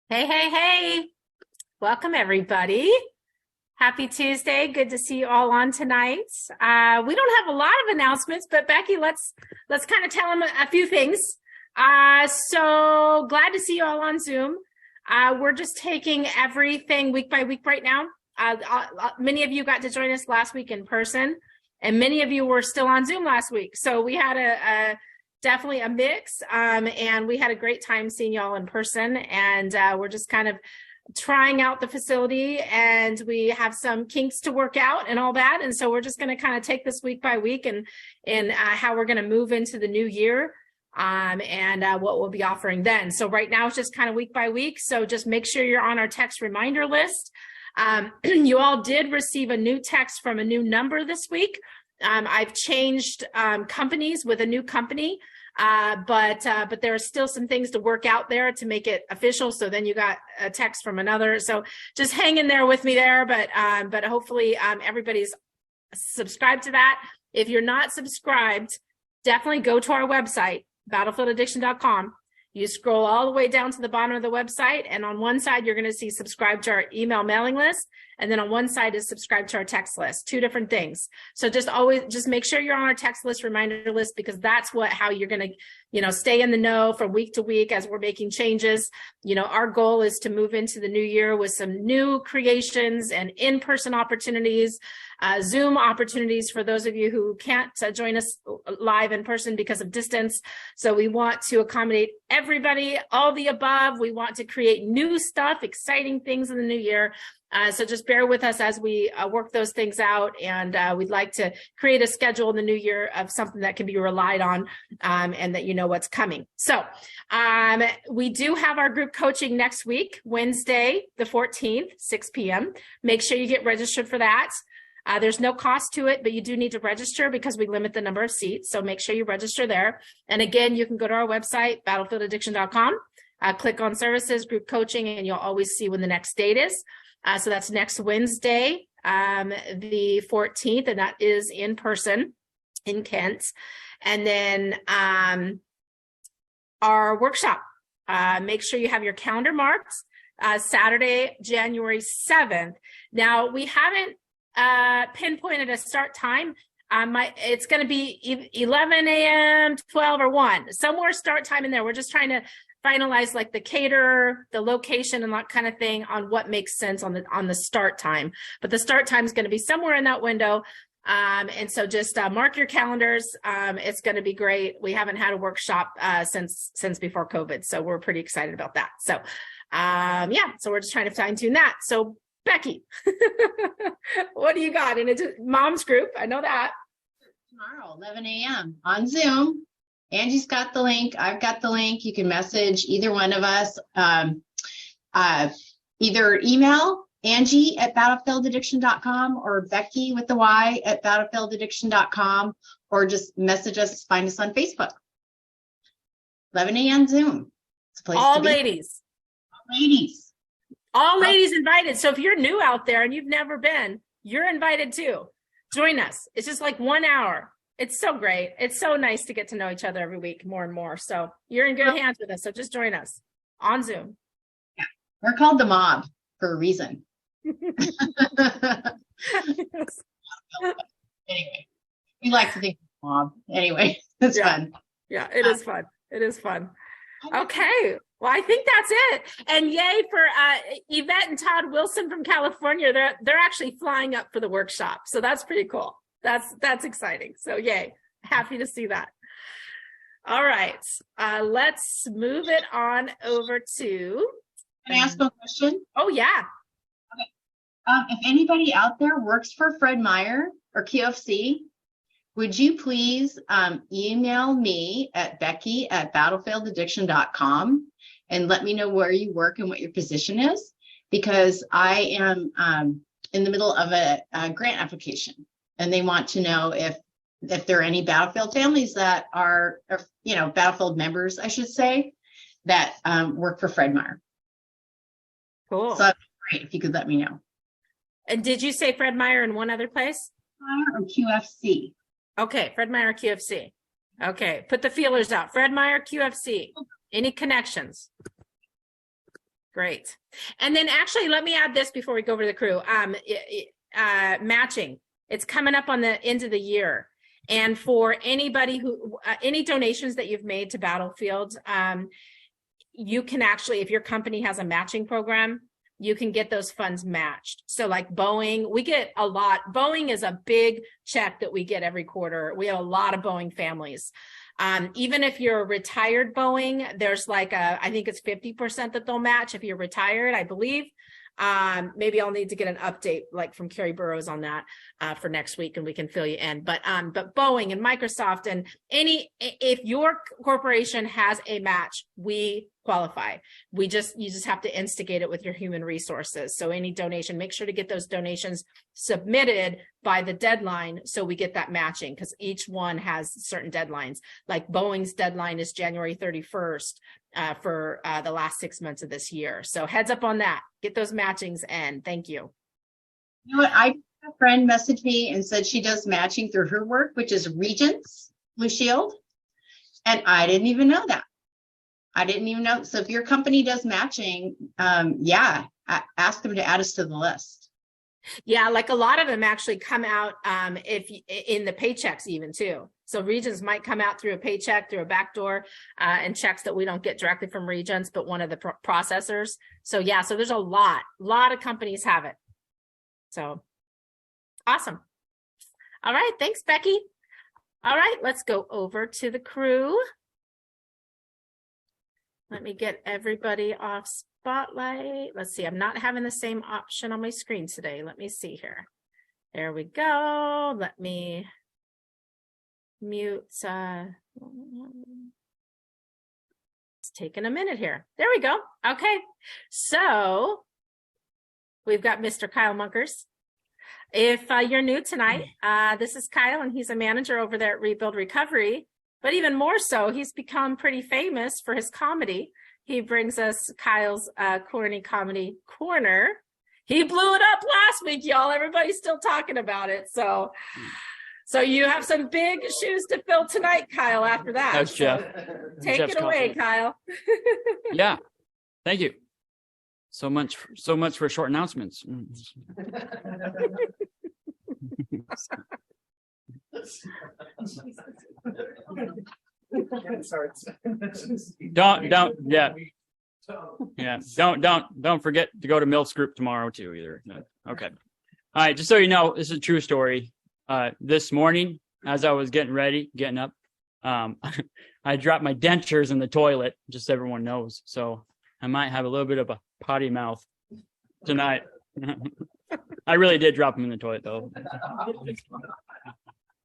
Hey, hey, hey. Welcome, everybody. Happy Tuesday. Good to see you all on tonight. We don't have a lot of announcements, but Becky, let's kind of tell them a few things. So glad to see you all on Zoom. We're just taking everything week by week right now. Many of you got to join us last week in person, and many of you were still on Zoom last week. So we had definitely a mix, and we had a great time seeing y'all in person, and we're just kind of trying out the facility, and we have some kinks to work out and all that, and so we're just going to kind of take this week by week and how we're going to move into the new year, and what we'll be offering then. So right now it's just kind of week by week, so just make sure you're on our text reminder list. You all did receive a new text from a new number this week. I've changed companies with a new company, but there are still some things to work out there to make it official. So then you got a text from another. So just hang in there with me there. But hopefully everybody's subscribed to that. If you're not subscribed, definitely go to our website, battlefieldaddiction.com. You scroll all the way down to the bottom of the website, and on one side, you're going to see subscribe to our email mailing list. And then on one side is subscribe to our text list, two different things. So just make sure you're on our text list, reminder list, because that's how you're going to, stay in the know from week to week as we're making changes. Our goal is to move into the new year with some new creations and in-person opportunities, Zoom opportunities for those of you who can't join us live in person because of distance. So we want to accommodate everybody, all the above. We want to create new stuff, exciting things in the new year. So just bear with us as we work those things out, and we'd like to create a schedule in the new year of something that can be relied on, and that you know what's coming. So we do have our group coaching next week, Wednesday, the 14th, 6 p.m. Make sure you get registered for that. There's no cost to it, but you do need to register because we limit the number of seats. So make sure you register there. And again, you can go to our website, battlefieldaddiction.com, click on services, group coaching, and you'll always see when the next date is. So that's next Wednesday, the 14th, and that is in person in Kent. And then our workshop, make sure you have your calendar marked, Saturday, January 7th. Now, we haven't pinpointed a start time. It's going to be 11 a.m., 12 or 1, somewhere start time in there. We're just trying to finalize like the caterer, the location, and that kind of thing on what makes sense on the start time. But the start time is going to be somewhere in that window. And so just mark your calendars. It's going to be great. We haven't had a workshop since before COVID, so we're pretty excited about that. So so we're just trying to fine tune that. So Becky, what do you got? And it's a mom's group. I know that. Tomorrow, 11 a.m. on Zoom. Angie's got the link. I've got the link. You can message either one of us. Either email Angie at battlefieldaddiction.com or Becky with the Y at battlefieldaddiction.com, or just message us, find us on Facebook. 11 a.m. Zoom. It's a place all to be. Ladies. All ladies. All ladies invited. So if you're new out there and you've never been, you're invited too. Join us. It's just like 1 hour. It's so great. It's so nice to get to know each other every week more and more. So you're in good hands with us. So just join us on Zoom. Yeah. We're called the mob for a reason. Anyway, we like to think mob. Anyway, it's fun. Yeah, it is fun. It is fun. Okay. Well, I think that's it. And yay for Yvette and Todd Wilson from California. They're actually flying up for the workshop. So that's pretty cool. That's exciting. So yay. Happy to see that. All right. Let's move it on over to. Can I ask a question? Oh, yeah. Okay. If anybody out there works for Fred Meyer or QFC, would you please email me at Becky at battlefieldaddiction.com and let me know where you work and what your position is, because I am in the middle of a grant application, and they want to know if there are any Battlefield families that are Battlefield members, I should say, that work for Fred Meyer. Cool. So that'd be great if you could let me know. And did you say Fred Meyer in one other place? Meyer or QFC? Okay, Fred Meyer QFC. Okay, put the feelers out. Fred Meyer QFC. Any connections? Great. And then actually, let me add this before we go over to the crew. Matching. It's coming up on the end of the year. And for anybody who, any donations that you've made to Battlefield, you can actually, if your company has a matching program, you can get those funds matched. So like Boeing, we get a lot. Boeing is a big check that we get every quarter. We have a lot of Boeing families. Even if you're a retired Boeing, there's like I think it's 50% that they'll match if you're retired, I believe. Maybe I'll need to get an update like from Carrie Burrows on that for next week, and we can fill you in. But Boeing and Microsoft and if your corporation has a match, we qualify. You just have to instigate it with your human resources. So any donation, make sure to get those donations submitted by the deadline so we get that matching, because each one has certain deadlines. Like Boeing's deadline is January 31st for the last 6 months of this year. So heads up on that. Get those matchings in. Thank you. You know what? I had a friend messaged me and said she does matching through her work, which is Regents Blue Shield. And I didn't even know that. I didn't even know. So if your company does matching, ask them to add us to the list. Yeah, like a lot of them actually come out if in the paychecks even too. So Regents might come out through a paycheck, through a backdoor, and checks that we don't get directly from Regents, but one of the processors. So yeah, so there's a lot of companies have it. So awesome. All right, thanks, Becky. All right, let's go over to the crew. Let me get everybody off spotlight. Let's see, I'm not having the same option on my screen today. Let me see here. There we go. Let me mute. It's taking a minute here. There we go. Okay, so we've got Mr. Kyle Munkers. If you're new tonight, this is Kyle, and he's a manager over there at Rebuild Recovery. But even more so, he's become pretty famous for his comedy. He brings us Kyle's Corny Comedy Corner. He blew it up last week, y'all. Everybody's still talking about it. So you have some big shoes to fill tonight, Kyle, after that. That's Jeff. Take Jeff's it away, Kyle. Yeah. Thank you. So much for short announcements. Don't forget to go to Mills Group tomorrow too either. Okay. All right, just so you know, this is a true story. This morning, as I was getting up, I dropped my dentures in the toilet, just so everyone knows. So I might have a little bit of a potty mouth tonight. I really did drop them in the toilet though.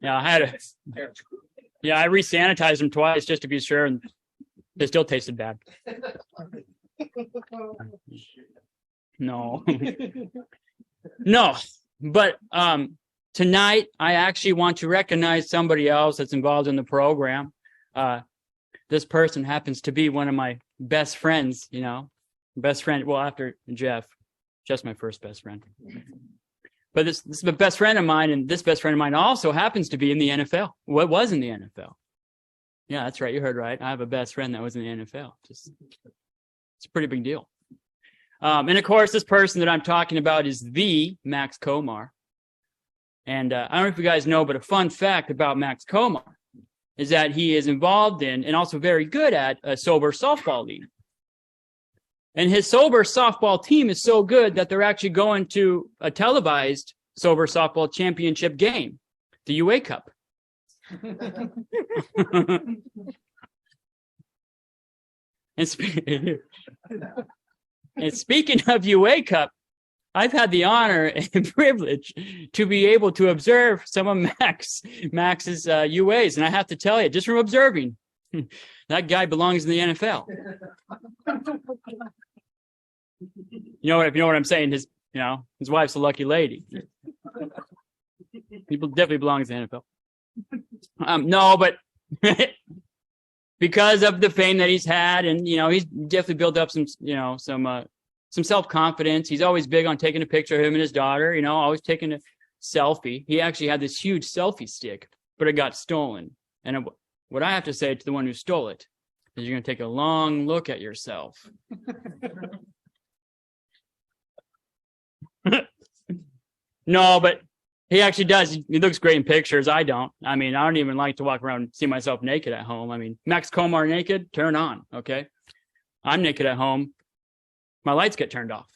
Yeah, I re-sanitized them twice just to be sure, and they still tasted bad. No, but tonight I actually want to recognize somebody else that's involved in the program. This person happens to be one of my best friends, best friend. Well, after Jeff, just my first best friend. But this is a best friend of mine, and this best friend of mine also happens to be in the NFL. What was in the NFL? Yeah, that's right. You heard right. I have a best friend that was in the NFL. It's a pretty big deal. And of course, this person that I'm talking about is the Max Komar. And I don't know if you guys know, but a fun fact about Max Komar is that he is involved in and also very good at a sober softball league. And his sober softball team is so good that they're actually going to a televised sober softball championship game, the UA Cup. And speaking of UA Cup, I've had the honor and privilege to be able to observe some of Max's UAs. And I have to tell you, just from observing, that guy belongs in the NFL. If you know what I'm saying, his wife's a lucky lady. People definitely belongs in the NFL. No, but because of the fame that he's had, and he's definitely built up some self-confidence. He's always big on taking a picture of him and his daughter. Always taking a selfie. He actually had this huge selfie stick, but it got stolen. And what I have to say to the one who stole it is, you're going to take a long look at yourself. No, but he actually does. He looks great in pictures. I don't. I mean, I don't even like to walk around and see myself naked at home. I mean, Max Comar naked, turn on. Okay. I'm naked at home. My lights get turned off.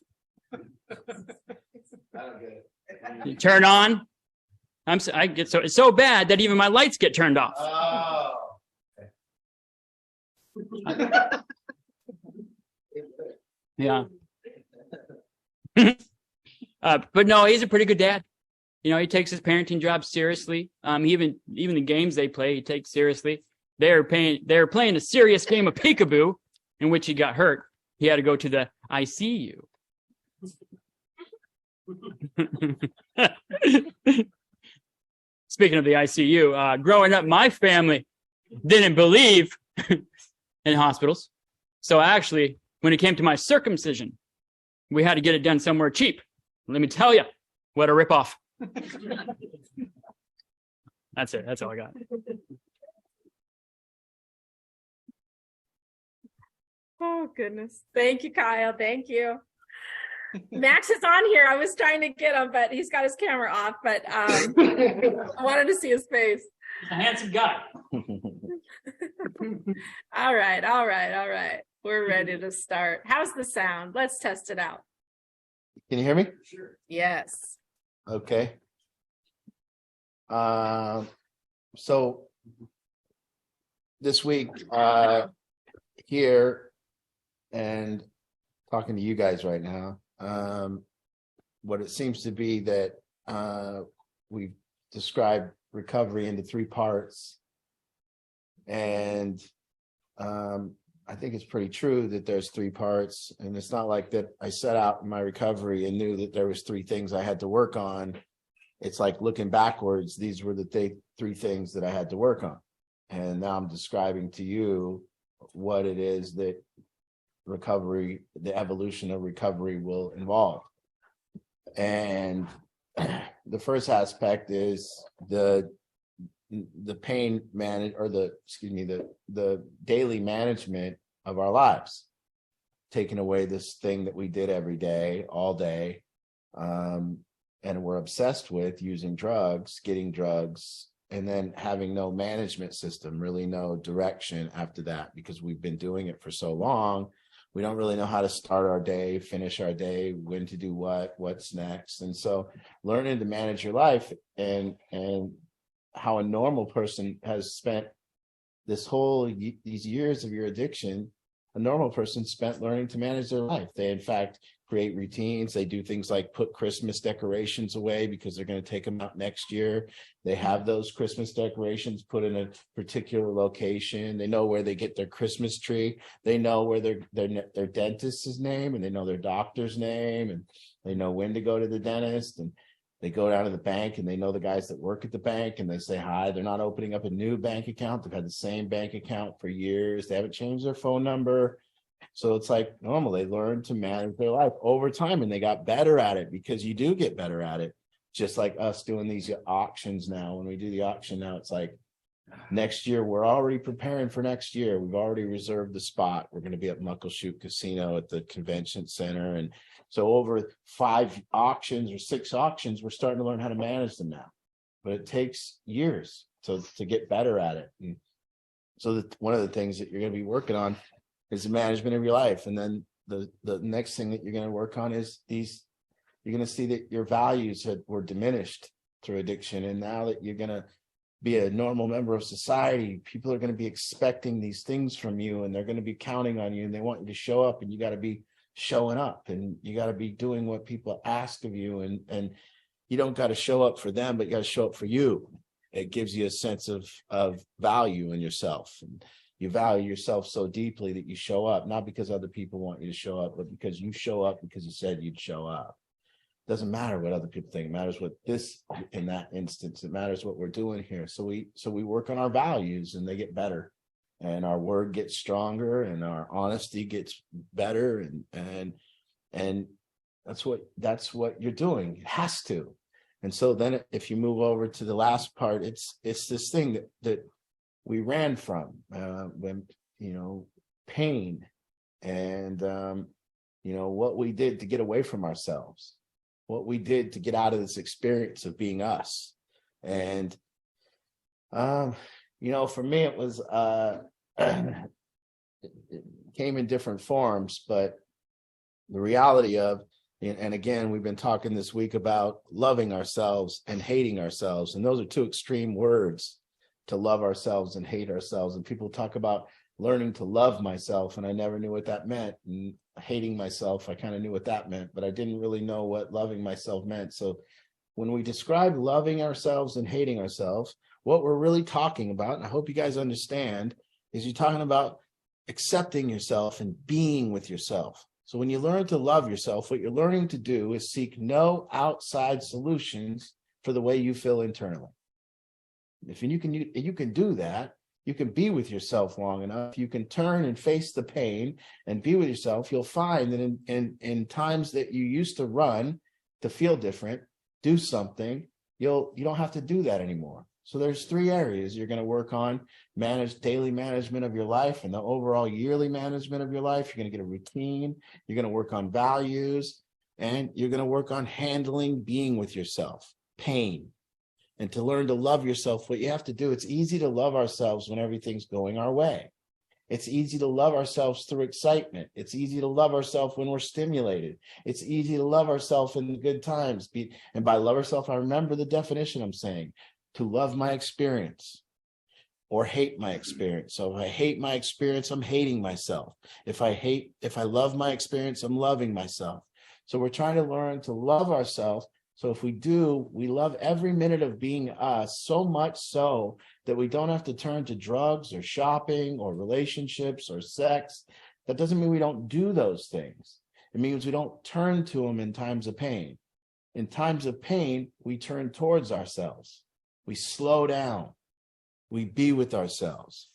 You turn on. I get it's so bad that even my lights get turned off. Oh. Yeah. But no, he's a pretty good dad. You know, he takes his parenting job seriously. Even the games they play, he takes seriously. They're playing a serious game of peekaboo in which he got hurt. He had to go to the ICU. Speaking of the ICU, growing up, my family didn't believe in hospitals. So actually, when it came to my circumcision, we had to get it done somewhere cheap. Let me tell you, what a ripoff. That's it. That's all I got. Oh, goodness. Thank you, Kyle. Thank you. Max is on here. I was trying to get him, but he's got his camera off, but I wanted to see his face. He's a handsome guy. All right. We're ready to start. How's the sound? Let's test it out. Can you hear me? Yes. Okay. So this week, here and talking to you guys right now, what it seems to be that we've described recovery into 3 parts. And I think it's pretty true that there's 3 parts. And it's not like that I set out in my recovery and knew that there was 3 things I had to work on. It's like looking backwards, these were the 3 things that I had to work on. And now I'm describing to you what it is that recovery, the evolution of recovery will involve. And the first aspect is the pain the daily management of our lives, taking away this thing that we did every day, all day, and we're obsessed with using drugs, getting drugs, and then having no management system, really no direction after that, because we've been doing it for so long. We don't really know how to start our day, finish our day, when to do what's next. And so learning to manage your life and how a normal person has spent these years of your addiction, a normal person spent learning to manage their life. They, in fact, create routines. They do things like put Christmas decorations away because they're going to take them out next year. They have those Christmas decorations put in a particular location. They know where they get their Christmas tree. They know where their dentist's name, and they know their doctor's name, and they know when to go to the dentist. And they go down to the bank and they know the guys that work at the bank, and they say hi. They're not opening up a new bank account. They've had the same bank account for years. They haven't changed their phone number. So it's like normal. They learn to manage their life over time, and they got better at it, because you do get better at it. Just like us doing these auctions now. When we do the auction now, it's like next year, we're already preparing for next year. We've already reserved the spot. We're going to be at Muckleshoot Casino at the convention center. And so over 5 auctions or 6 auctions, we're starting to learn how to manage them now. But it takes years to get better at it. And so one of the things that you're going to be working on is the management of your life. And then the next thing that you're going to work on is you're going to see that your values were diminished through addiction. And now that you're going to be a normal member of society, people are going to be expecting these things from you, and they're going to be counting on you, and they want you to show up, and you got to be showing up, and you got to be doing what people ask of you. And you don't got to show up for them, but you got to show up for you. It gives you a sense of value in yourself. And you value yourself so deeply that you show up, not because other people want you to show up, but because you show up because you said you'd show up. It doesn't matter what other people think. It matters what in that instance, it matters what we're doing here. So we work on our values, and they get better, and our word gets stronger, and our honesty gets better. And that's what you're doing. It has to. And so then if you move over to the last part, it's this thing that we ran from, when, pain and, what we did to get away from ourselves. what we did to get out of this experience of being us. And, for me, it was, it came in different forms, but the reality of, and again, we've been talking this week about loving ourselves and hating ourselves. And those are two extreme words, to love ourselves and hate ourselves. And people talk about learning to love myself, and I never knew what that meant. And hating myself, I kind of knew what that meant, but I didn't really know what loving myself meant. So when we describe loving ourselves and hating ourselves, what we're really talking about, and I hope you guys understand, is you're talking about accepting yourself and being with yourself. So when you learn to love yourself, what you're learning to do is seek no outside solutions for the way you feel internally. If you can do that, you can be with yourself long enough, you can turn and face the pain and be with yourself, you'll find that in times that you used to run to feel different, do something, you don't have to do that anymore. So there's 3 areas you're going to work on: daily management of your life and the overall yearly management of your life. You're going to get a routine, you're going to work on values, and you're going to work on handling being with yourself, pain. And to learn to love yourself, what you have to do, it's easy to love ourselves when everything's going our way. It's easy to love ourselves through excitement. It's easy to love ourselves when we're stimulated. It's easy to love ourselves in the good times. And by love ourselves, I remember the definition I'm saying: to love my experience or hate my experience. So if I hate my experience, I'm hating myself. If I love my experience, I'm loving myself. So we're trying to learn to love ourselves. So if we do, we love every minute of being us, so much so that we don't have to turn to drugs or shopping or relationships or sex. That doesn't mean we don't do those things. It means we don't turn to them in times of pain. In times of pain, we turn towards ourselves. We slow down. We be with ourselves.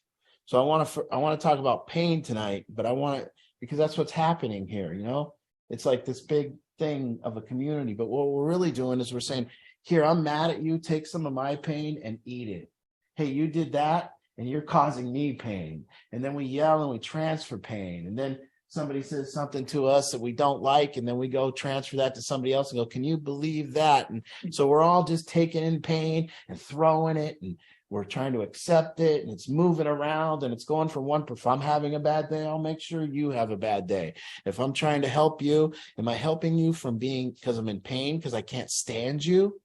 So I want to talk about pain tonight, but because that's what's happening here. It's like this big thing of a community, but what we're really doing is we're saying, here, I'm mad at you, take some of my pain and eat it. Hey, you did that and you're causing me pain. And then we yell and we transfer pain. And then somebody says something to us that we don't like, and then we go transfer that to somebody else and go, can you believe that? And so we're all just taking in pain and throwing it, and we're trying to accept it, and it's moving around, and it's going from if I'm having a bad day, I'll make sure you have a bad day. If I'm trying to help you, am I helping you from being because I'm in pain because I can't stand you?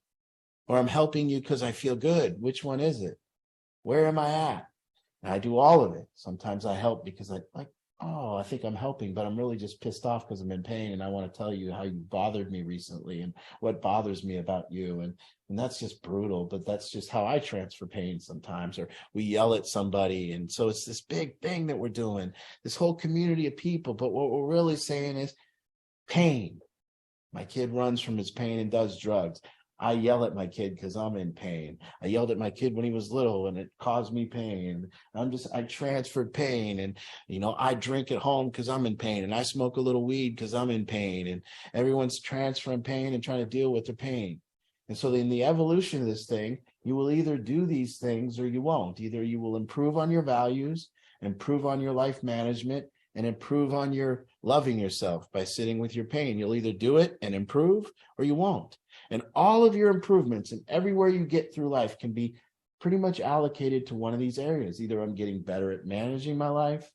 Or I'm helping you because I feel good? Which one is it? Where am I at? And I do all of it. Sometimes I help because I think I'm helping, but I'm really just pissed off because I'm in pain, and I want to tell you how you bothered me recently and what bothers me about you. And that's just brutal, but that's just how I transfer pain sometimes. Or we yell at somebody. And so it's this big thing that we're doing, this whole community of people. But what we're really saying is pain. My kid runs from his pain and does drugs. I yell at my kid because I'm in pain. I yelled at my kid when he was little and it caused me pain. I transferred pain, and, I drink at home because I'm in pain, and I smoke a little weed because I'm in pain, and everyone's transferring pain and trying to deal with their pain. And so in the evolution of this thing, you will either do these things or you won't. Either you will improve on your values, improve on your life management, and improve on your loving yourself by sitting with your pain. You'll either do it and improve or you won't. And all of your improvements and everywhere you get through life can be pretty much allocated to one of these areas. Either I'm getting better at managing my life,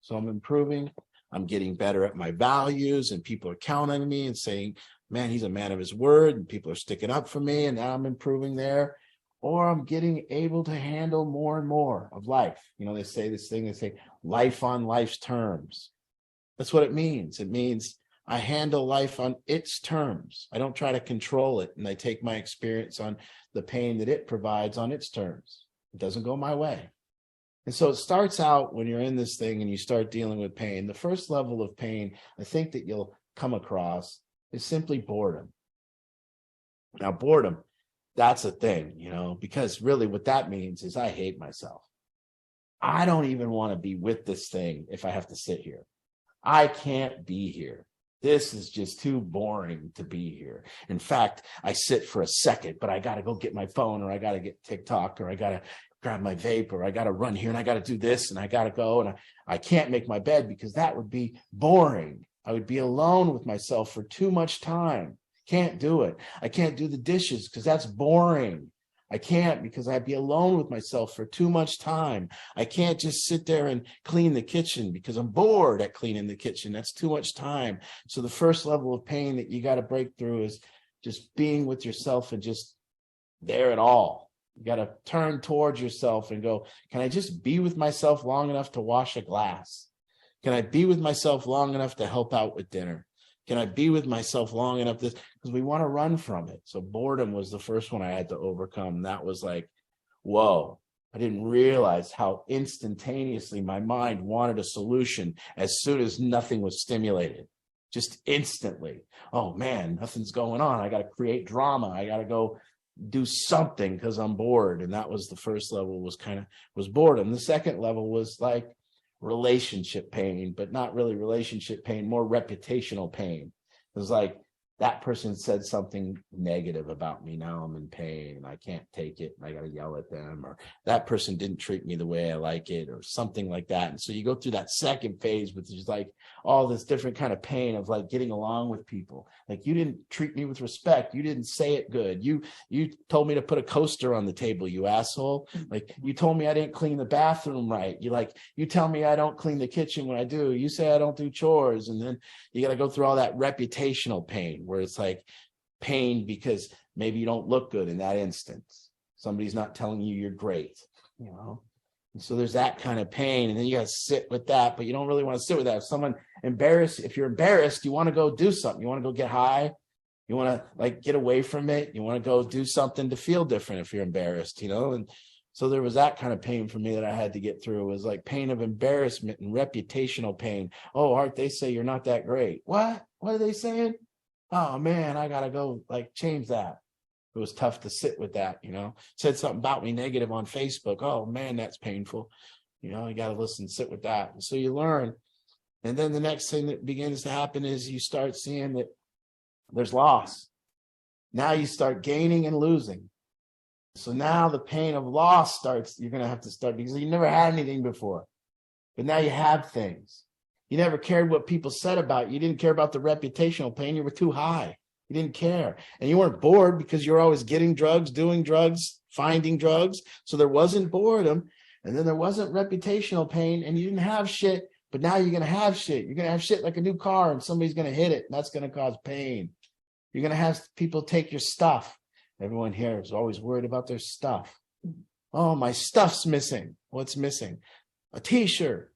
so I'm improving. I'm getting better at my values, and people are counting on me and saying, man, he's a man of his word, and people are sticking up for me, and now I'm improving there. Or I'm getting able to handle more and more of life. They say life on life's terms. That's what it means. It means I handle life on its terms. I don't try to control it, and I take my experience on the pain that it provides on its terms. It doesn't go my way. And so it starts out when you're in this thing and you start dealing with pain. The first level of pain I think that you'll come across is simply boredom. Now, boredom, that's a thing, because really what that means is I hate myself. I don't even want to be with this thing if I have to sit here. I can't be here. This is just too boring to be here. In fact, I sit for a second, but I got to go get my phone, or I got to get TikTok, or I got to grab my vape, or I got to run here and I got to do this and I got to go, and I can't make my bed because that would be boring. I would be alone with myself for too much time. Can't do it. I can't do the dishes because that's boring. I can't because I'd be alone with myself for too much time. I can't just sit there and clean the kitchen because I'm bored at cleaning the kitchen. That's too much time. So the first level of pain that you got to break through is just being with yourself and just there at all. You got to turn towards yourself and go, can I just be with myself long enough to wash a glass? Can I be with myself long enough to help out with dinner? Can I be with myself long enough? Because we want to run from it. So boredom was the first one I had to overcome. That was like, whoa, I didn't realize how instantaneously my mind wanted a solution as soon as nothing was stimulated. Just instantly. Oh man, nothing's going on. I got to create drama. I got to go do something because I'm bored. And that was the first level, was boredom. The second level was like relationship pain, but not really relationship pain, more reputational pain. It was like that person said something negative about me. Now I'm in pain and I can't take it. And I got to yell at them, or that person didn't treat me the way I like it, or something like that. And so you go through that second phase, which is like all this different kind of pain of like getting along with people. Like, you didn't treat me with respect. You didn't say it good. You told me to put a coaster on the table, you asshole. Like, you told me I didn't clean the bathroom right. You tell me I don't clean the kitchen when I do. You say I don't do chores. And then you got to go through all that reputational pain, where it's like pain because maybe you don't look good in that instance. Somebody's not telling you you're great, you know? And so there's that kind of pain, and then you got to sit with that, but you don't really want to sit with that. If you're embarrassed, you want to go do something. You want to go get high. You want to like get away from it. You want to go do something to feel different if you're embarrassed, you know? And so there was that kind of pain for me that I had to get through. It was like pain of embarrassment and reputational pain. Oh, Art, they say you're not that great. What? What are they saying? Oh man, I got to go like change that. It was tough to sit with that, you know. Said something about me negative on Facebook. Oh man, that's painful. You know, you got to listen, sit with that. And so you learn. And then the next thing that begins to happen is you start seeing that there's loss. Now you start gaining and losing. So now the pain of loss starts, you're going to have to start, because you never had anything before. But now you have things. You never cared what people said about you. You didn't care about the reputational pain. You were too high. You didn't care. And you weren't bored because you were always getting drugs, doing drugs, finding drugs. So there wasn't boredom. And then there wasn't reputational pain, and you didn't have shit. But now you're going to have shit. You're going to have shit like a new car, and somebody's going to hit it. And that's going to cause pain. You're going to have people take your stuff. Everyone here is always worried about their stuff. Oh, my stuff's missing. What's missing? A t-shirt.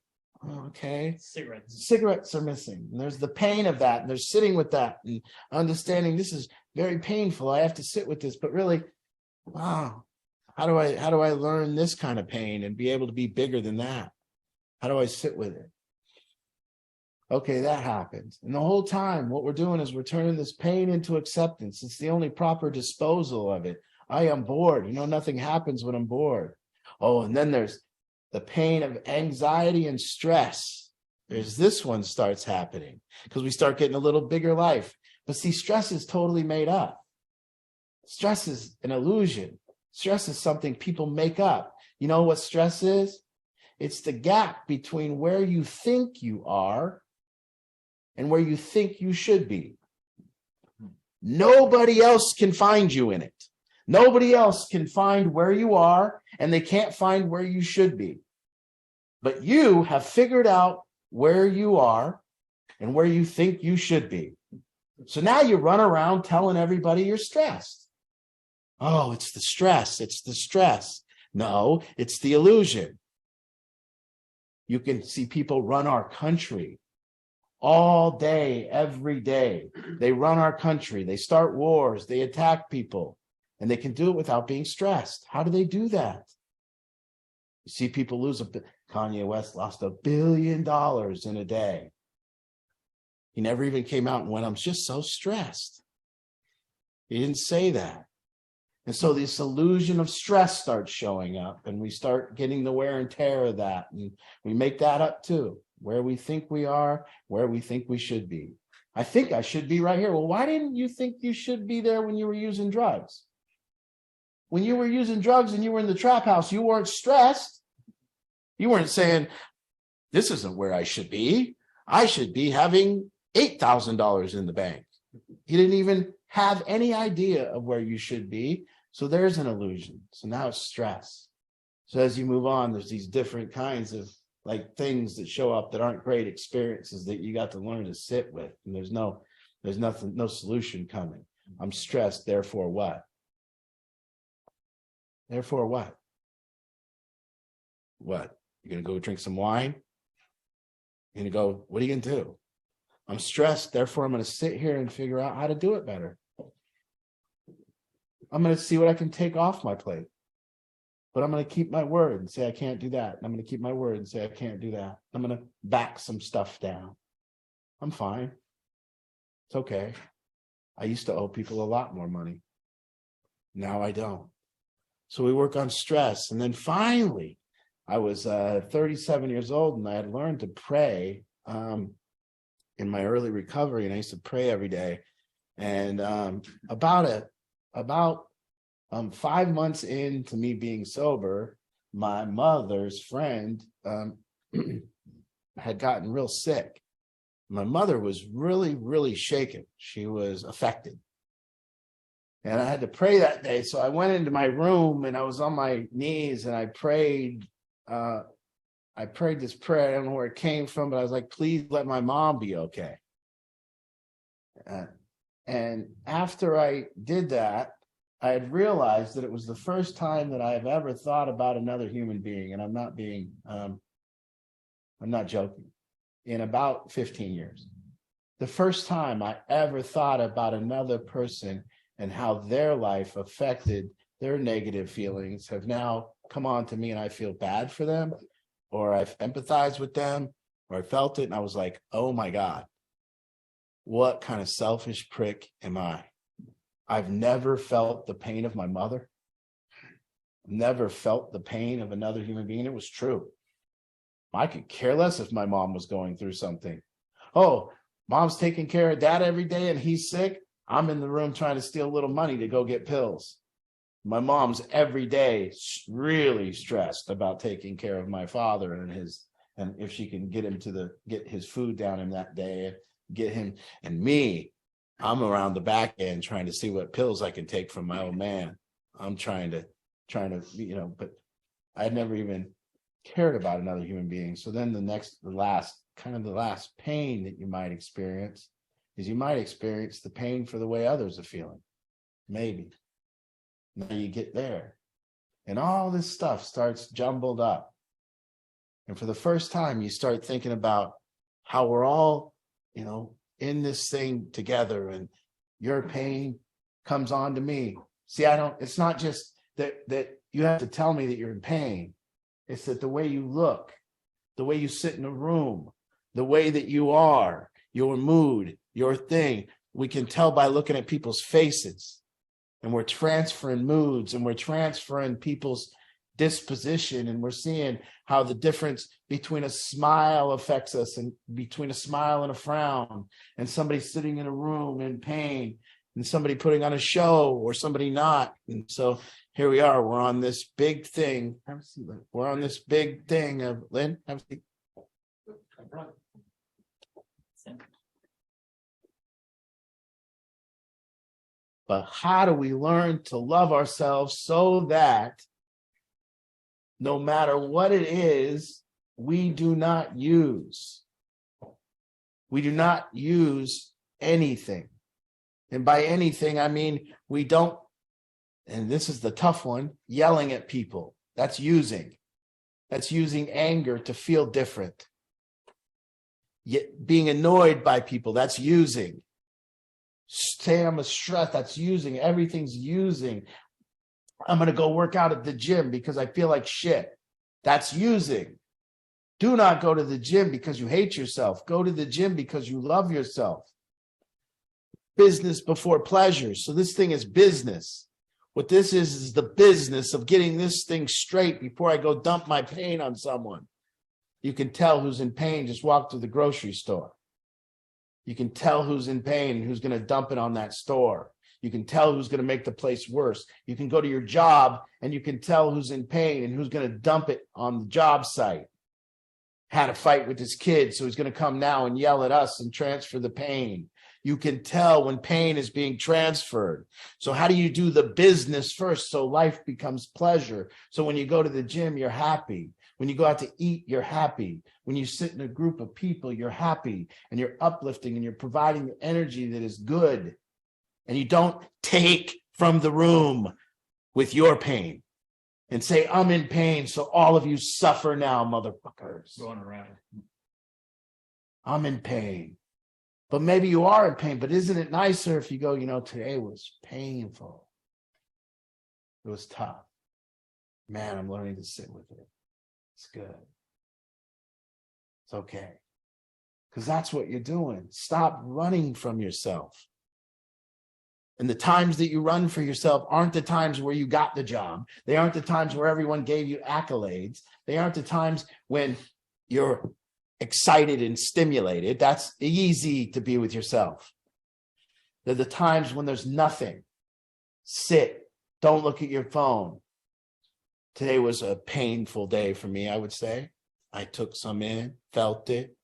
Okay. Cigarettes are missing. And there's the pain of that. And there's sitting with that and understanding this is very painful. I have to sit with this, but really, wow, how do I learn this kind of pain and be able to be bigger than that? How do I sit with it? Okay, that happens. And the whole time, what we're doing is we're turning this pain into acceptance. It's the only proper disposal of it. I am bored. You know, nothing happens when I'm bored. Oh, and then there's the pain of anxiety and stress. There's this one starts happening because we start getting a little bigger life. But see, stress is totally made up. Stress is an illusion. Stress is something people make up. You know what stress is? It's the gap between where you think you are and where you think you should be. Nobody else can find you in it. Nobody else can find where you are, and they can't find where you should be. But you have figured out where you are and where you think you should be. So now you run around telling everybody you're stressed. Oh, it's the stress. It's the stress. No, it's the illusion. You can see people run our country all day, every day. They run our country. They start wars. They attack people. And they can do it without being stressed. How do they do that? You see people lose Kanye West lost $1 billion in a day. He never even came out and went, I'm just so stressed. He didn't say that. And so this illusion of stress starts showing up, and we start getting the wear and tear of that. And we make that up too, where we think we are, where we think we should be. I think I should be right here. Well, why didn't you think you should be there when you were using drugs? When you were using drugs and you were in the trap house, you weren't stressed. You weren't saying, this isn't where I should be. I should be having $8,000 in the bank. You didn't even have any idea of where you should be. So there's an illusion. So now it's stress. So as you move on, there's these different kinds of like things that show up that aren't great experiences that you got to learn to sit with. And there's nothing, no solution coming. I'm stressed. Therefore what? Therefore what? What? You're going to go drink some wine? You're going to go, what are you going to do? I'm stressed. Therefore, I'm going to sit here and figure out how to do it better. I'm going to see what I can take off my plate. But I'm going to keep my word and say I can't do that. And I'm going to keep my word and say I can't do that. I'm going to back some stuff down. I'm fine. It's okay. I used to owe people a lot more money. Now I don't. So we work on stress. And then finally, I was 37 years old and I had learned to pray in my early recovery. And I used to pray every day. And about 5 months into me being sober, my mother's friend had gotten real sick. My mother was really, really shaken. She was affected. And I had to pray that day. So I went into my room and I was on my knees and I prayed. I prayed this prayer. I don't know where it came from, but I was like, please let my mom be okay. And after I did that, I had realized that it was the first time that I have ever thought about another human being. And I'm not joking, in about 15 years. The first time I ever thought about another person and how their life affected their negative feelings have now come on to me, and I feel bad for them, or I've empathized with them, or I felt it. And I was like, oh my God, what kind of selfish prick am I? I've never felt the pain of my mother. Never felt the pain of another human being. It was true. I could care less if my mom was going through something. Oh, mom's taking care of dad every day and he's sick. I'm in the room trying to steal a little money to go get pills. My mom's every day really stressed about taking care of my father and if she can get him get his food down in that day, get him. And me, I'm around the back end trying to see what pills I can take from my old man. I'm trying to, but I had never even cared about another human being. So then the last pain that you might experience is you might experience the pain for the way others are feeling. Maybe. Now you get there and all this stuff starts jumbled up. And for the first time, you start thinking about how we're all, in this thing together, and your pain comes on to me. See, it's not just that you have to tell me that you're in pain. It's that the way you look, the way you sit in a room, the way that you are, your mood, your thing, we can tell by looking at people's faces. And we're transferring moods and we're transferring people's disposition, and we're seeing how the difference between a smile affects us, and between a smile and a frown, and somebody sitting in a room in pain, and somebody putting on a show, or somebody not. And so here we are, we're on this big thing. Have a seat, Lynn. We're on this big thing of Lynn, have a seat. But how do we learn to love ourselves so that no matter what it is, we do not use anything. And by anything, I mean, we don't, and this is the tough one, yelling at people. That's using. That's using anger to feel different. Yet being annoyed by people, that's using. Say I'm stressed, that's using. Everything's using. I'm going to go work out at the gym because I feel like shit. That's using. Do not go to the gym because you hate yourself. Go to the gym because you love yourself. Business before pleasure. So this thing is business. What this is the business of getting this thing straight before I go dump my pain on someone. You can tell who's in pain. Just walk to the grocery store. You can tell who's in pain and who's going to dump it on that store. You can tell who's going to make the place worse. You can go to your job and you can tell who's in pain and who's going to dump it on the job site. Had a fight with his kid, so he's going to come now and yell at us and transfer the pain. You can tell when pain is being transferred. So how do you do the business first? So life becomes pleasure. So when you go to the gym, you're happy. When you go out to eat, you're happy. When you sit in a group of people, you're happy and you're uplifting and you're providing the energy that is good. And you don't take from the room with your pain and say, I'm in pain, so all of you suffer now, motherfuckers. Going around. I'm in pain. But maybe you are in pain, but isn't it nicer if you go, today was painful. It was tough. Man, I'm learning to sit with it. It's good. It's okay. Because that's what you're doing. Stop running from yourself. And the times that you run for yourself aren't the times where you got the job. They aren't the times where everyone gave you accolades. They aren't the times when you're excited and stimulated. That's easy to be with yourself. They're the times when there's nothing. Sit. Don't look at your phone. Today was a painful day for me, I would say. I took some in, felt it.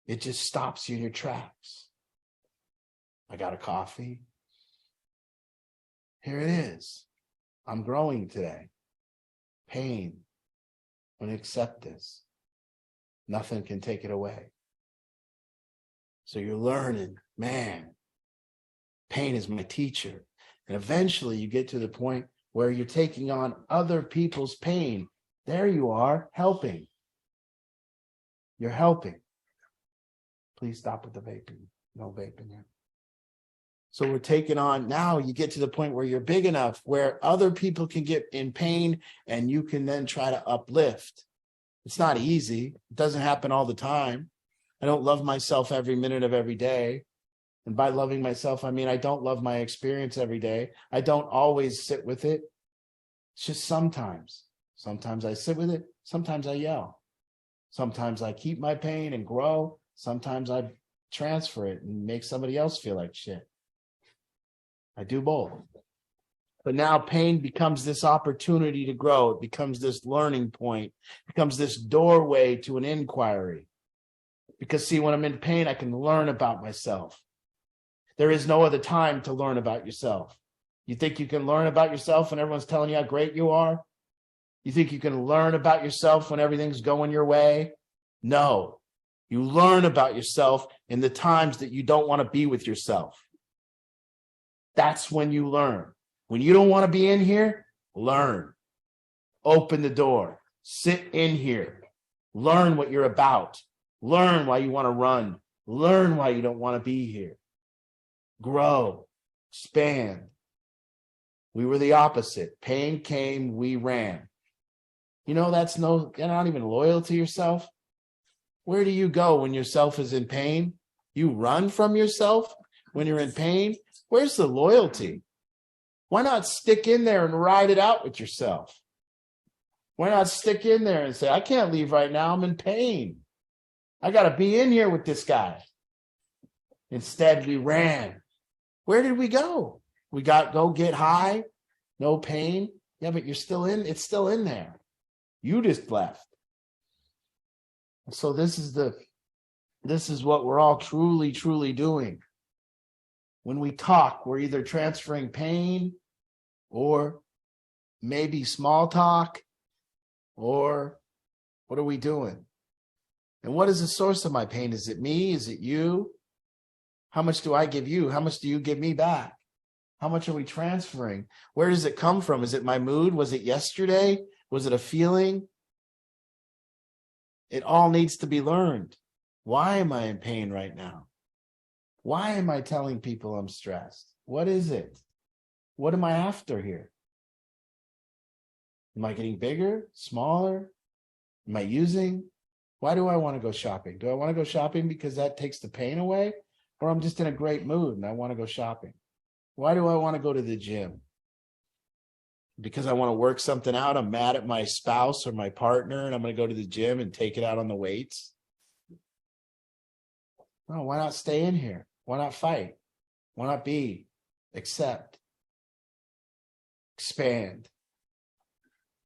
It just stops you in your tracks. I got a coffee. Here it is. I'm growing today. Pain. I'm going to accept this. Nothing can take it away. So you're learning, man, pain is my teacher. And eventually you get to the point where you're taking on other people's pain. There you are, helping. You're helping. Please stop with the vaping. No vaping here. So we're taking on, now you get to the point where you're big enough where other people can get in pain and you can then try to uplift. It's not easy. It doesn't happen all the time. I don't love myself every minute of every day. And by loving myself, I mean, I don't love my experience every day. I don't always sit with it. It's just sometimes. Sometimes I sit with it. Sometimes I yell. Sometimes I keep my pain and grow. Sometimes I transfer it and make somebody else feel like shit. I do both. But now pain becomes this opportunity to grow. It becomes this learning point. It becomes this doorway to an inquiry. Because see, when I'm in pain, I can learn about myself. There is no other time to learn about yourself. You think you can learn about yourself when everyone's telling you how great you are? You think you can learn about yourself when everything's going your way? No. You learn about yourself in the times that you don't want to be with yourself. That's when you learn. When you don't want to be in here, learn. Open the door. Sit in here. Learn what you're about. Learn why you want to run. Learn why you don't want to be here. Grow. Expand. We were the opposite. Pain came, we ran. That's you're not even loyal to yourself. Where do you go when yourself is in pain? You run from yourself when you're in pain? Where's the loyalty? Why not stick in there and ride it out with yourself? Why not stick in there and say, I can't leave right now. I'm in pain. I got to be in here with this guy. Instead, we ran. Where did we go? We go get high. No pain. Yeah, but you're still in. It's still in there. You just left. So this is what we're all truly, truly doing. When we talk, we're either transferring pain or maybe small talk, or what are we doing? And what is the source of my pain? Is it me? Is it you? How much do I give you? How much do you give me back? How much are we transferring? Where does it come from? Is it my mood? Was it yesterday? Was it a feeling? It all needs to be learned. Why am I in pain right now? Why am I telling people I'm stressed? What is it? What am I after here? Am I getting bigger, smaller? Am I using? Why do I want to go shopping? Do I want to go shopping because that takes the pain away? Or I'm just in a great mood and I want to go shopping? Why do I want to go to the gym? Because I want to work something out? I'm mad at my spouse or my partner and I'm going to go to the gym and take it out on the weights? No, why not stay in here? Why not fight? Why not be? Accept. Expand.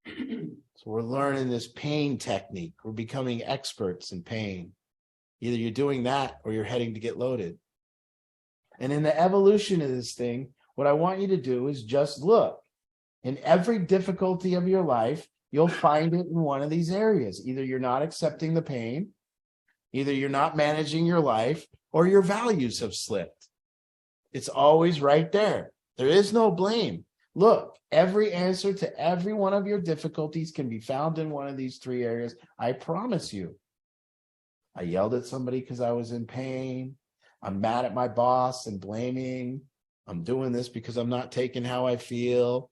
So we're learning this pain technique. We're becoming experts in pain. Either you're doing that or you're heading to get loaded. And in the evolution of this thing, what I want you to do is just look. In every difficulty of your life, you'll find it in one of these areas. Either you're not accepting the pain, either you're not managing your life, or your values have slipped. It's always right there. There is no blame. Look, every answer to every one of your difficulties can be found in one of these three areas. I promise you. I yelled at somebody because I was in pain. I'm mad at my boss and blaming. I'm doing this because I'm not taking how I feel.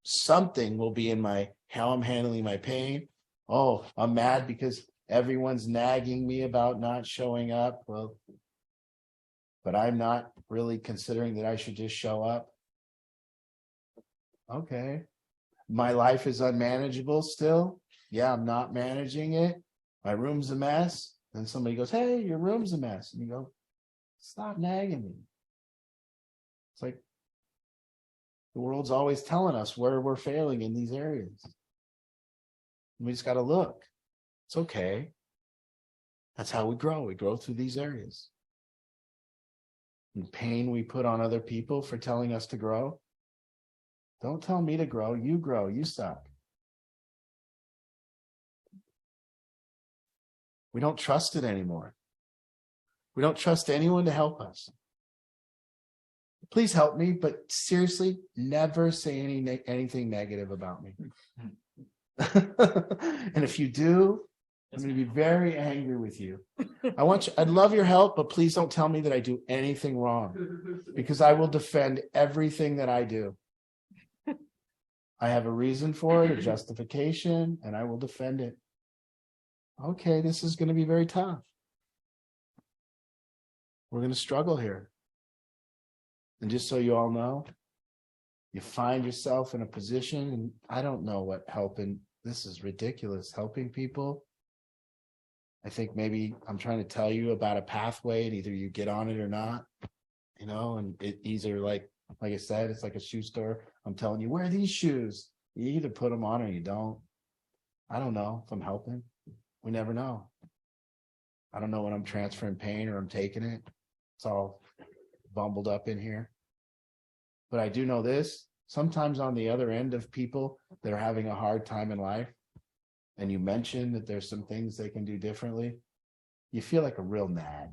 Something will be in my how I'm handling my pain. Oh, I'm mad because everyone's nagging me about not showing up. Well, but I'm not really considering that I should just show up. Okay. My life is unmanageable still. Yeah, I'm not managing it. My room's a mess. And somebody goes, hey, your room's a mess. And you go, stop nagging me. It's like the world's always telling us where we're failing in these areas. We just got to look. It's okay. That's how we grow. We grow through these areas. And pain we put on other people for telling us to grow. Don't tell me to grow. You grow. You suck. We don't trust it anymore. We don't trust anyone to help us. Please help me, but seriously, never say anything negative about me. And if you do, I'm going to be very angry with you. I'd love your help, but please don't tell me that I do anything wrong, because I will defend everything that I do. I have a reason for it, a justification, and I will defend it. Okay, this is going to be very tough. We're going to struggle here. And just so you all know, you find yourself in a position, and I don't know what helping, this is ridiculous, helping people. I think maybe I'm trying to tell you about a pathway, and either you get on it or not, and it either like I said, it's like a shoe store. I'm telling you, wear these shoes. You either put them on or you don't. I don't know if I'm helping. We never know. I don't know when I'm transferring pain or I'm taking it. It's all bumbled up in here. But I do know this. Sometimes on the other end of people that are having a hard time in life, and you mention that there's some things they can do differently, you feel like a real nag.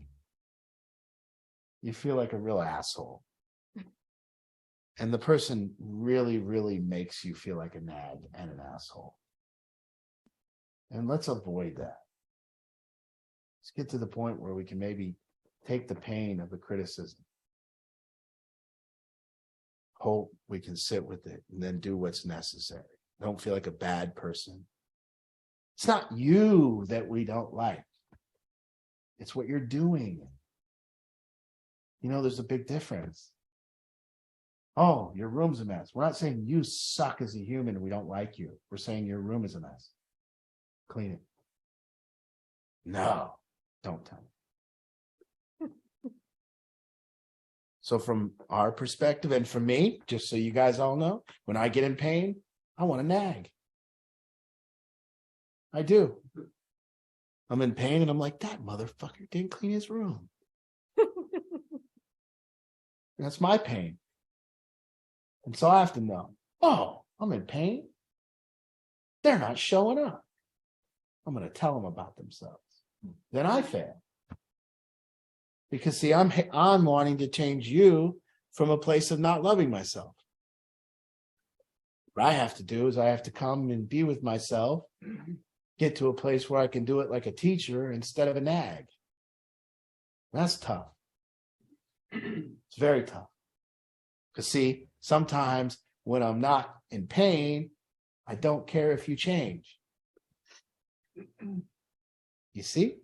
You feel like a real asshole. And the person really, really makes you feel like a nag and an asshole. And let's avoid that. Let's get to the point where we can maybe take the pain of the criticism. Hope we can sit with it and then do what's necessary. Don't feel like a bad person. It's not you that we don't like. It's what you're doing. There's a big difference. Oh, your room's a mess. We're not saying you suck as a human and we don't like you. We're saying your room is a mess. Clean it. No, don't tell me. So from our perspective, and for me, just so you guys all know, when I get in pain, I want to nag. I do. I'm in pain and I'm like, that motherfucker didn't clean his room. That's my pain. And so I have to know, oh, I'm in pain. They're not showing up. I'm going to tell them about themselves. Then I fail. Because see, I'm wanting to change you from a place of not loving myself. What I have to do is I have to come and be with myself, get to a place where I can do it like a teacher instead of a nag. That's tough. It's very tough. Because see, sometimes when I'm not in pain, I don't care if you change. You see?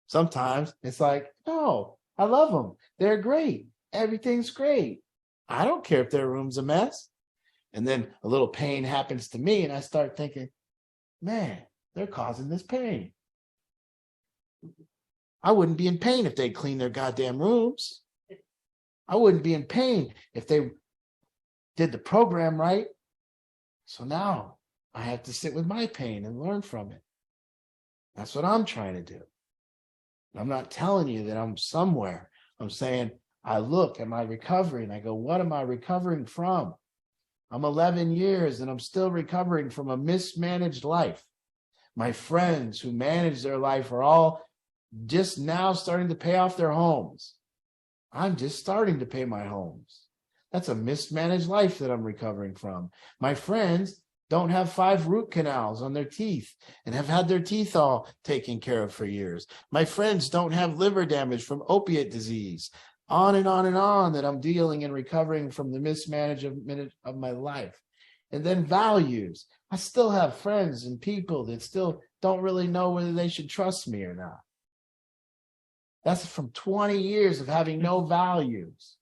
Sometimes it's like, no, I love them. They're great. Everything's great. I don't care if their room's a mess. And then a little pain happens to me and I start thinking, man, they're causing this pain. I wouldn't be in pain if they cleaned their goddamn rooms. I wouldn't be in pain if they did the program right. So now I have to sit with my pain and learn from it. That's what I'm trying to do. I'm not telling you that I'm somewhere I'm saying, I look at my recovery and I go, what am I recovering from? I'm 11 years and I'm still recovering from a mismanaged life. My friends who manage their life are all just now starting to pay off their homes. I'm just starting to pay my homes. That's a mismanaged life that I'm recovering from. My friends don't have 5 root canals on their teeth and have had their teeth all taken care of for years. My friends don't have liver damage from opiate disease. On and on and on, that I'm dealing and recovering from the mismanagement of my life. And then values. I still have friends and people that still don't really know whether they should trust me or not. That's from 20 years of having no values.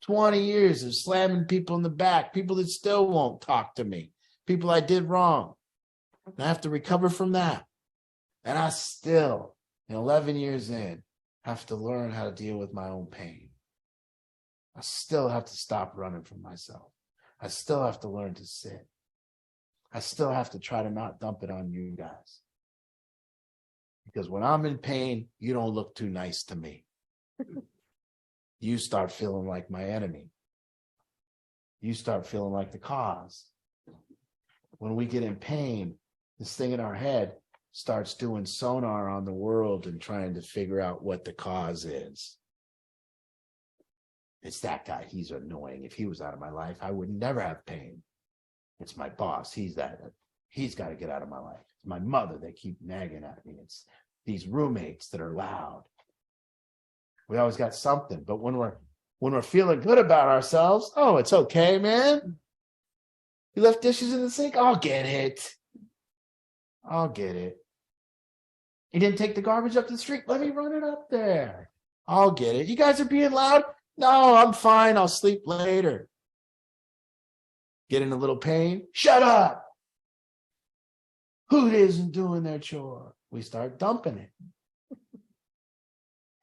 20 years of slamming people in the back, people that still won't talk to me, people I did wrong. And I have to recover from that. And I still, 11 years in, have to learn how to deal with my own pain. I still have to stop running from myself. I still have to learn to sit. I still have to try to not dump it on you guys. Because when I'm in pain, you don't look too nice to me. You start feeling like my enemy. You start feeling like the cause. When we get in pain, this thing in our head starts doing sonar on the world and trying to figure out what the cause is. It's that guy. He's annoying. If he was out of my life, I would never have pain. It's my boss. He's got to get out of my life. It's my mother. They keep nagging at me. It's these roommates that are loud. We always got something. But when we're feeling good about ourselves, oh, it's okay, man. You left dishes in the sink? I'll get it. I'll get it. You didn't take the garbage up the street? Let me run it up there. I'll get it. You guys are being loud? No, I'm fine. I'll sleep later. Get in a little pain? Shut up. Who isn't doing their chore? We start dumping it.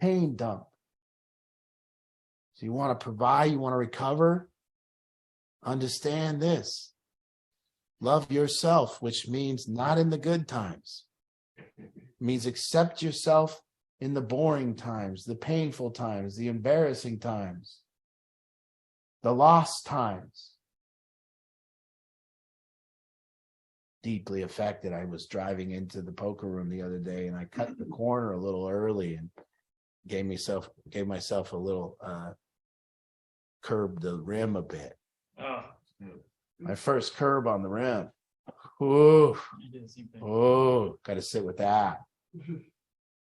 Pain dump. So you want to provide, you want to recover? Understand this. Love yourself, which means not in the good times. It means accept yourself in the boring times, the painful times, the embarrassing times, the lost times. Deeply affected. I was driving into the poker room the other day and I cut the corner a little early and gave myself a little curb the rim a bit. Oh. My first curb on the rim. Ooh, got to sit with that.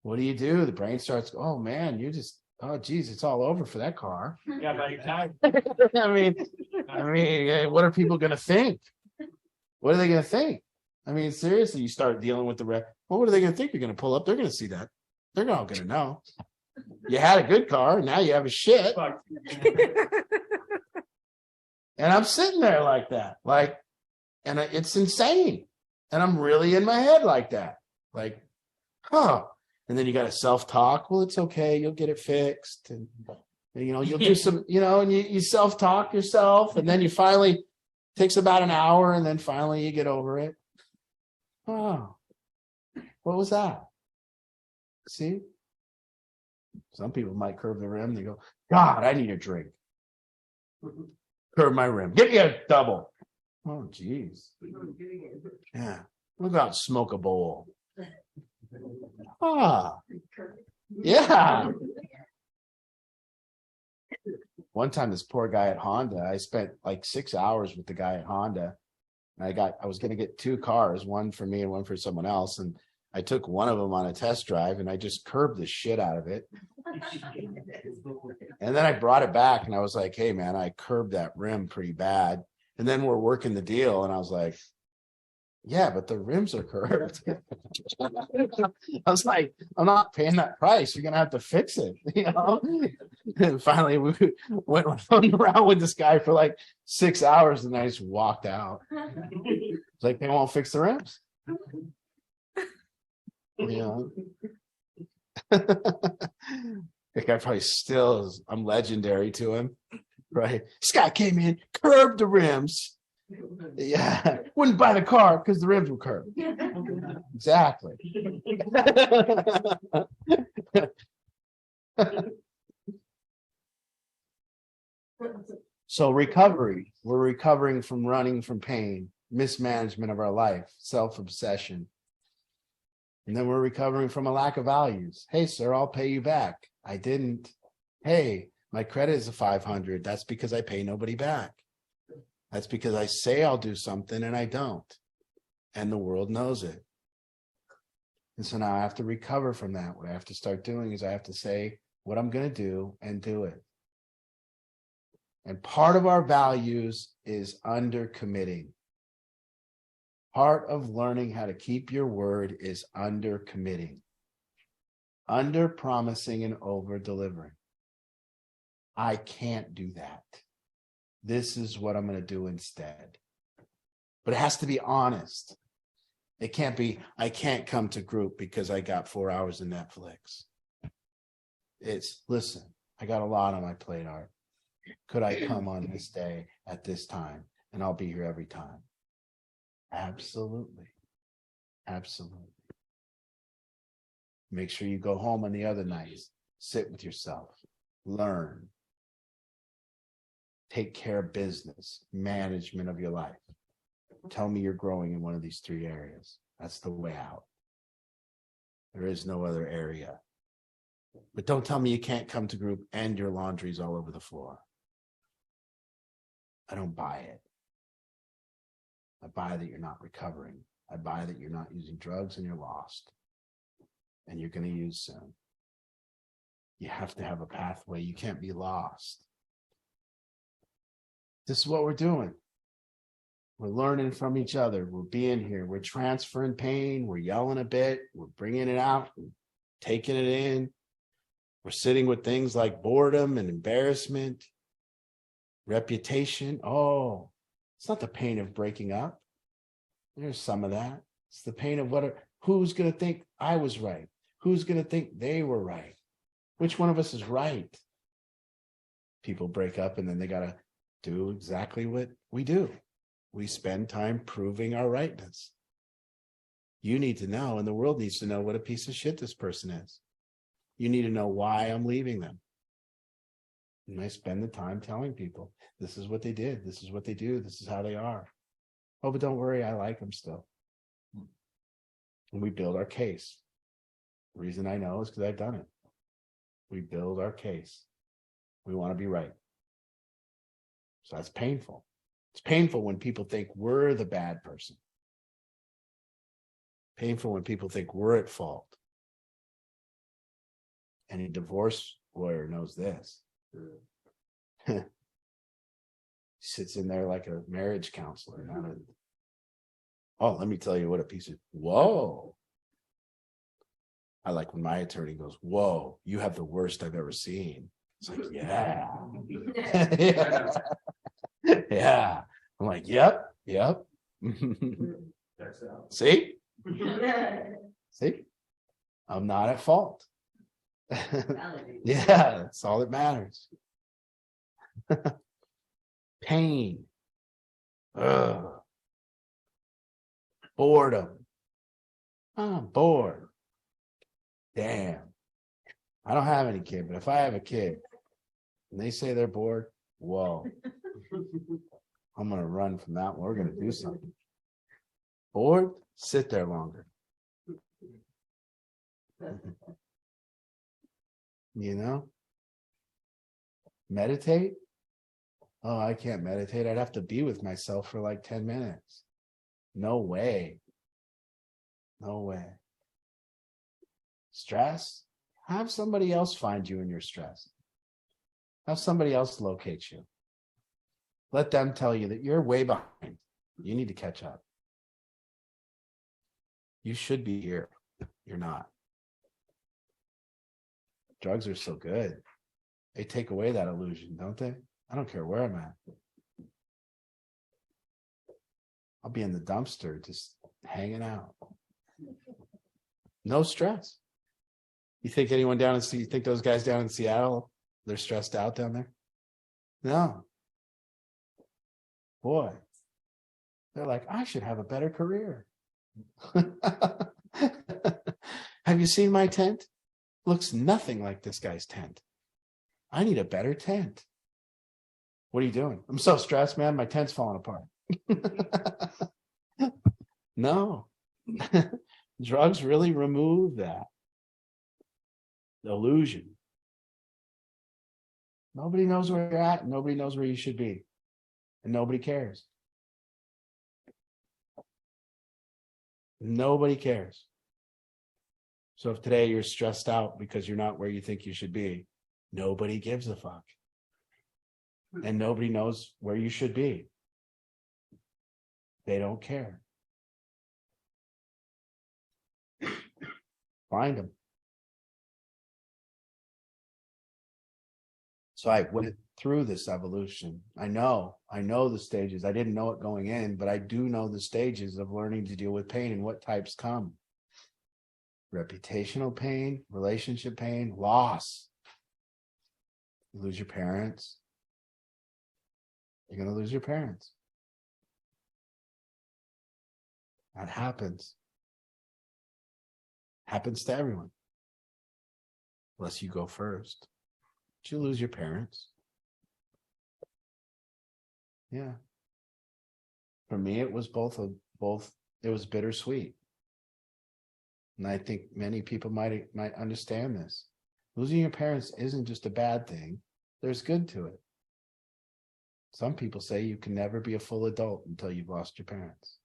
What do? The brain starts, oh man, oh geez, it's all over for that car. Yeah, by your time. I mean, what are people going to think? What are they going to think? I mean, seriously, you start dealing with well, what are they going to think? You're going to pull up. They're going to see that. They're all going to know. You had a good car. Now you have a shit. And I'm sitting there like that. And it's insane. And I'm really in my head like that. Like, huh. And then you got to self-talk. Well, it's okay. You'll get it fixed. And, you'll do some, and you self-talk yourself. And then you finally, takes about an hour. And then finally you get over it. Oh, what was that? See? Some people might curve the rim. They go, God, I need a drink. Curve my rim. Get me a double. Oh, geez. Yeah. We'll go out and smoke a bowl. Ah. Yeah. One time, this poor guy at Honda, I spent like 6 hours with the guy at Honda. And I was going to get 2 cars, one for me and one for someone else. And I took one of them on a test drive and I just curbed the shit out of it. And then I brought it back and I was like, hey man, I curbed that rim pretty bad. And then we're working the deal. And I was like, yeah, but the rims are curved. I was like, I'm not paying that price. You're going to have to fix it. And finally we went around with this guy for like 6 hours and I just walked out. It's like, they won't fix the rims. That guy probably still is, I'm legendary to him, right? This guy came in, curbed the rims. Yeah, wouldn't buy the car because the rims were curved. Exactly. So recovery, we're recovering from running from pain, mismanagement of our life, self-obsession. And then we're recovering from a lack of values. Hey, sir, I'll pay you back. I didn't. Hey, my credit is a 500. That's because I pay nobody back. That's because I say I'll do something and I don't. And the world knows it. And so now I have to recover from that. What I have to start doing is I have to say what I'm going to do and do it. And part of our values is under committing. Part of learning how to keep your word is under committing, under promising and over delivering. I can't do that. This is what I'm going to do instead. But it has to be honest. It can't be, I can't come to group because I got 4 hours of Netflix. It's, listen, I got a lot on my plate, Art. Could I come on this day at this time? And I'll be here every time. Absolutely. Absolutely. Make sure you go home on the other nights. Sit with yourself. Learn. Take care of business, management of your life. Tell me you're growing in one of these 3 areas. That's the way out. There is no other area. But don't tell me you can't come to group and your laundry's all over the floor. I don't buy it. I buy that you're not recovering. I buy that you're not using drugs and you're lost. And you're going to use soon. You have to have a pathway. You can't be lost. This is what we're doing. We're learning from each other. We're being here. We're transferring pain. We're yelling a bit. We're bringing it out, taking it in. We're sitting with things like boredom and embarrassment, reputation. Oh, it's not the pain of breaking up. There's some of that. It's the pain of who's going to think I was right? Who's going to think they were right? Which one of us is right? People break up and then they got to do exactly what we do. We spend time proving our rightness. You need to know, and the world needs to know, what a piece of shit this person is. You need to know why I'm leaving them. And I spend the time telling people, this is what they did. This is what they do. This is how they are. Oh, but don't worry, I like them still. And we build our case. The reason I know is because I've done it. We build our case. We want to be right. So that's painful. It's painful when people think we're the bad person. Painful when people think we're at fault. And a divorce lawyer knows this. He sits in there like a marriage counselor. Oh, let me tell you what a piece of, whoa. I like when my attorney goes, whoa, you have the worst I've ever seen. It's like, yeah. Yeah. Yeah. I'm like, yep. See? See? I'm not at fault. Yeah, that's all that matters. Pain. Ugh. Boredom. I'm bored. Damn. I don't have any kid, but if I have a kid and they say they're bored, whoa. I'm going to run from that one. We're going to do something. Bored? Sit there longer. You know? Meditate? Oh, I can't meditate. I'd have to be with myself for like 10 minutes. No way. No way. Stress? Have somebody else find you in your stress. Have somebody else locate you. Let them tell you that you're way behind. You need to catch up. You should be here. You're not. Drugs are so good. They take away that illusion, don't they? I don't care where I'm at. I'll be in the dumpster just hanging out. No stress. You think anyone down in you think those guys down in Seattle, they're stressed out down there? No. Boy, they're like, I should have a better career. Have you seen my tent? Looks nothing like this guy's tent. I need a better tent. What are you doing? I'm so stressed, man. My tent's falling apart. No. Drugs really remove that illusion. Nobody knows where you're at. Nobody knows where you should be. And nobody cares. Nobody cares. So if today you're stressed out because you're not where you think you should be, nobody gives a fuck. And nobody knows where you should be. They don't care. Find them. So I went through this evolution. I know the stages. I didn't know it going in, but I do know the stages of learning to deal with pain and what types come. Reputational pain, relationship pain, loss. You lose your parents. You're going to lose your parents. That happens. Happens to everyone. Unless you go first. But you lose your parents. Yeah. For me, it was both, it was bittersweet. And I think many people might understand this. Losing your parents isn't just a bad thing. There's good to it. Some people say you can never be a full adult until you've lost your parents.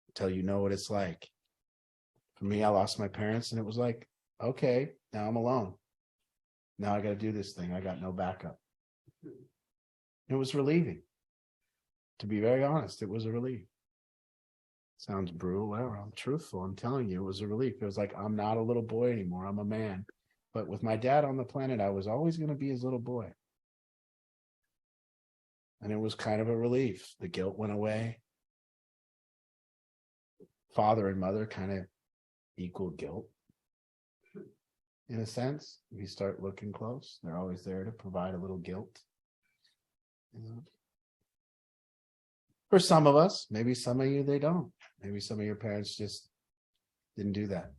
Until you know what it's like. For me, I lost my parents and it was like, okay, now I'm alone. Now I got to do this thing. I got no backup. It was relieving. To be very honest, it was a relief. Sounds brutal. Well, I'm truthful. I'm telling you, it was a relief. It was like, I'm not a little boy anymore. I'm a man. But with my dad on the planet, I was always going to be his little boy. And it was kind of a relief. The guilt went away. Father and mother kind of equal guilt. In a sense, if you start looking close, they're always there to provide a little guilt. You know? For some of us, maybe some of you, they don't. Maybe some of your parents just didn't do that.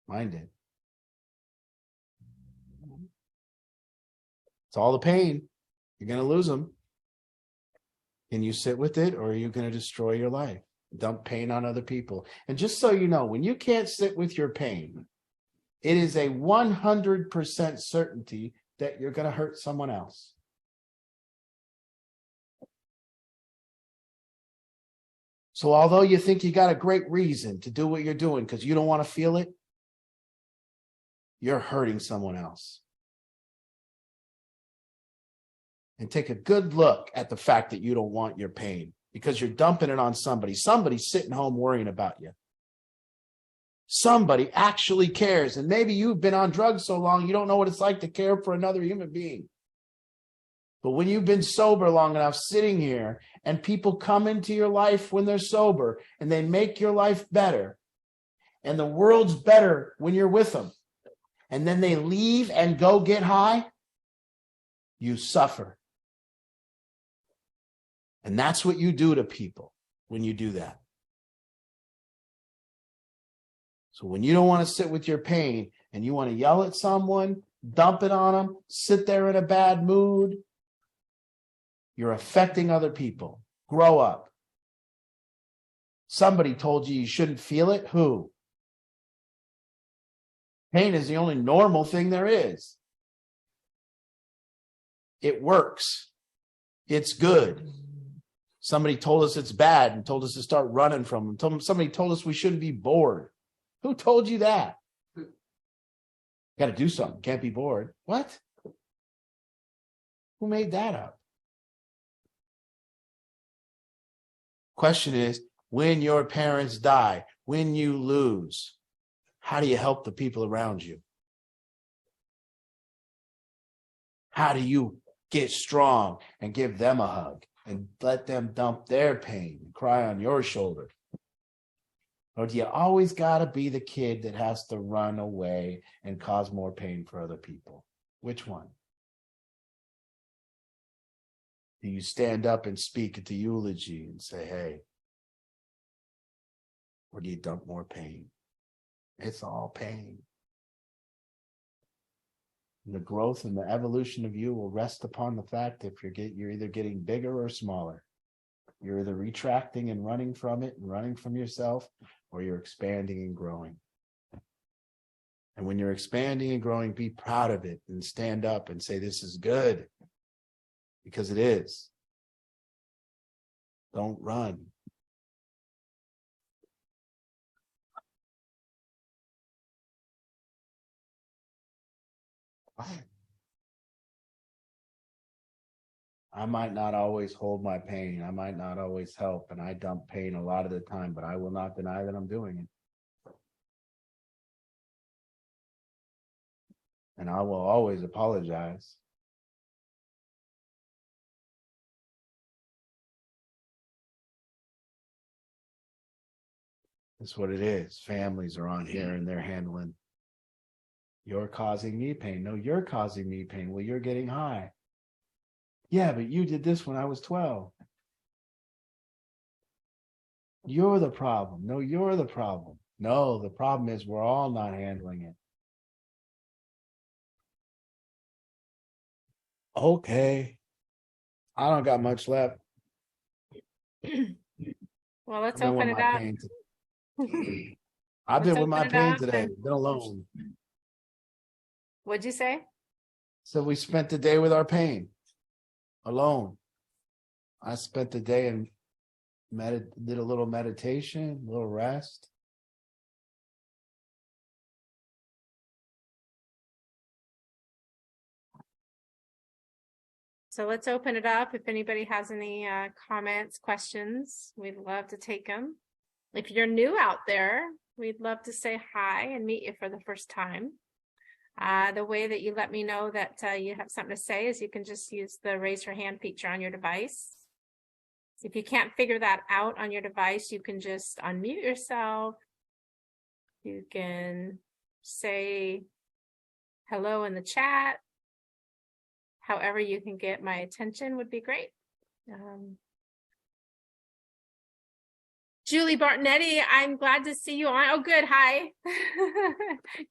Mine did. It's all the pain. You're going to lose them. Can you sit with it, or are you going to destroy your life? Dump pain on other people. And just so you know, when you can't sit with your pain, it is a 100% certainty that you're going to hurt someone else. So although you think you got a great reason to do what you're doing because you don't want to feel it, you're hurting someone else. And take a good look at the fact that you don't want your pain because you're dumping it on somebody. Somebody's sitting home worrying about you. Somebody actually cares. And maybe you've been on drugs so long, you don't know what it's like to care for another human being. But when you've been sober long enough, sitting here, and people come into your life when they're sober, and they make your life better, and the world's better when you're with them, and then they leave and go get high, you suffer. And that's what you do to people when you do that. So when you don't want to sit with your pain, and you want to yell at someone, dump it on them, sit there in a bad mood, you're affecting other people. Grow up. Somebody told you shouldn't feel it. Who? Pain is the only normal thing there is. It works. It's good. Somebody told us it's bad and told us to start running from them. Somebody told us we shouldn't be bored. Who told you that? Got to do something. Can't be bored. What? Who made that up? Question is, when your parents die, when you lose, how do you help the people around you? How do you get strong and give them a hug and let them dump their pain and cry on your shoulder? Or do you always got to be the kid that has to run away and cause more pain for other people? Which one? Do you stand up and speak at the eulogy and say, hey? Or do you dump more pain? It's all pain. The growth and the evolution of you will rest upon the fact if you're either getting bigger or smaller. You're either retracting and running from it and running from yourself, or you're expanding and growing. And when you're expanding and growing, be proud of it and stand up and say, this is good, because it is. Don't run. I might not always hold my pain. I might not always help, and I dump pain a lot of the time, but I will not deny that I'm doing it. And I will always apologize. That's what it is. Families are on here and they're handling. You're causing me pain. No, you're causing me pain. Well, you're getting high. Yeah, but you did this when I was 12. You're the problem. No, you're the problem. No, the problem is we're all not handling it. Okay. I don't got much left. Well, let's I've been open with it my up. pain I've been Let's with my open it pain up today. and- Been alone. What'd you say? So we spent the day with our pain alone. I spent the day and did a little meditation, a little rest. So let's open it up. If anybody has any comments, questions, we'd love to take them. If you're new out there, we'd love to say hi and meet you for the first time. The way that you let me know that you have something to say is you can just use the raise your hand feature on your device. If you can't figure that out on your device, you can just unmute yourself. You can say hello in the chat. However you can get my attention would be great. Julie Bartonetti, I'm glad to see you on. Oh, good. Hi.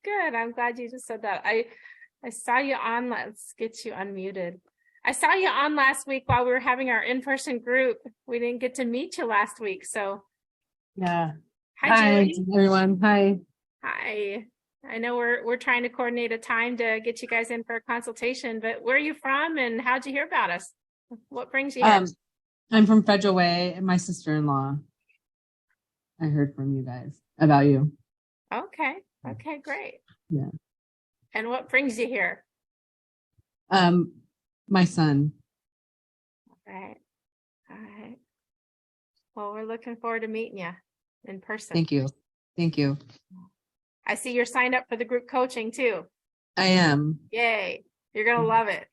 Good. I'm glad you just said that. I saw you on. Let's get you unmuted. I saw you on last week while we were having our in-person group. We didn't get to meet you last week. So Yeah. hi, Julie. Everyone. Hi. Hi. I know we're trying to coordinate a time to get you guys in for a consultation, but where are you from and how'd you hear about us? What brings you here? I'm from Federal Way, and my sister-in-law. I heard from you guys about you. Okay. Okay, great. Yeah. And what brings you here? My son. All right. All right. Well, we're looking forward to meeting you in person. Thank you. Thank you. I see you're signed up for the group coaching too. I am. Yay. You're going to love it.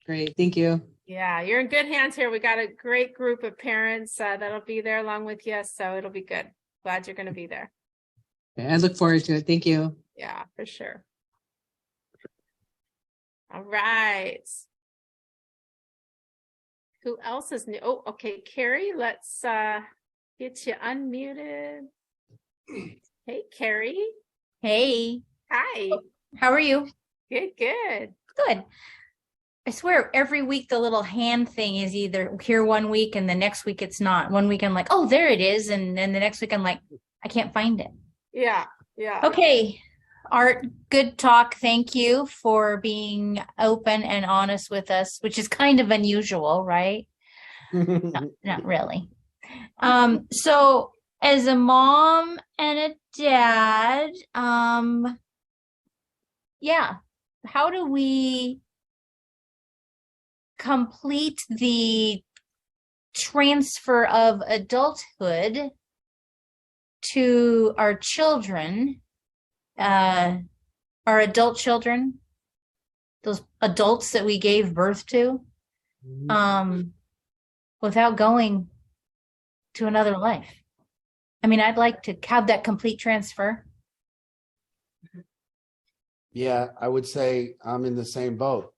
Great. Thank you. Yeah, you're in good hands here. We got a great group of parents that'll be there along with you. So it'll be good. Glad you're going to be there. Okay, I look forward to it. Thank you. Yeah, for sure. All right. Who else is new? Oh, okay. Carrie, let's get you unmuted. Hey, Carrie. Hey, Hi. how are you? Good, good. Good. I swear every week the little hand thing is either here one week and the next week it's not. One week I'm like, oh, there it is. And then the next week I'm like, I can't find it. Yeah, yeah. Okay. Art, good talk. Thank you for being open and honest with us, which is kind of unusual, right? Not really. So as a mom and a dad, yeah, how do we complete the transfer of adulthood to our children, our adult children, those adults that we gave birth to, without going to another life? I mean, I'd like to have that complete transfer. Yeah, I would say I'm in the same boat.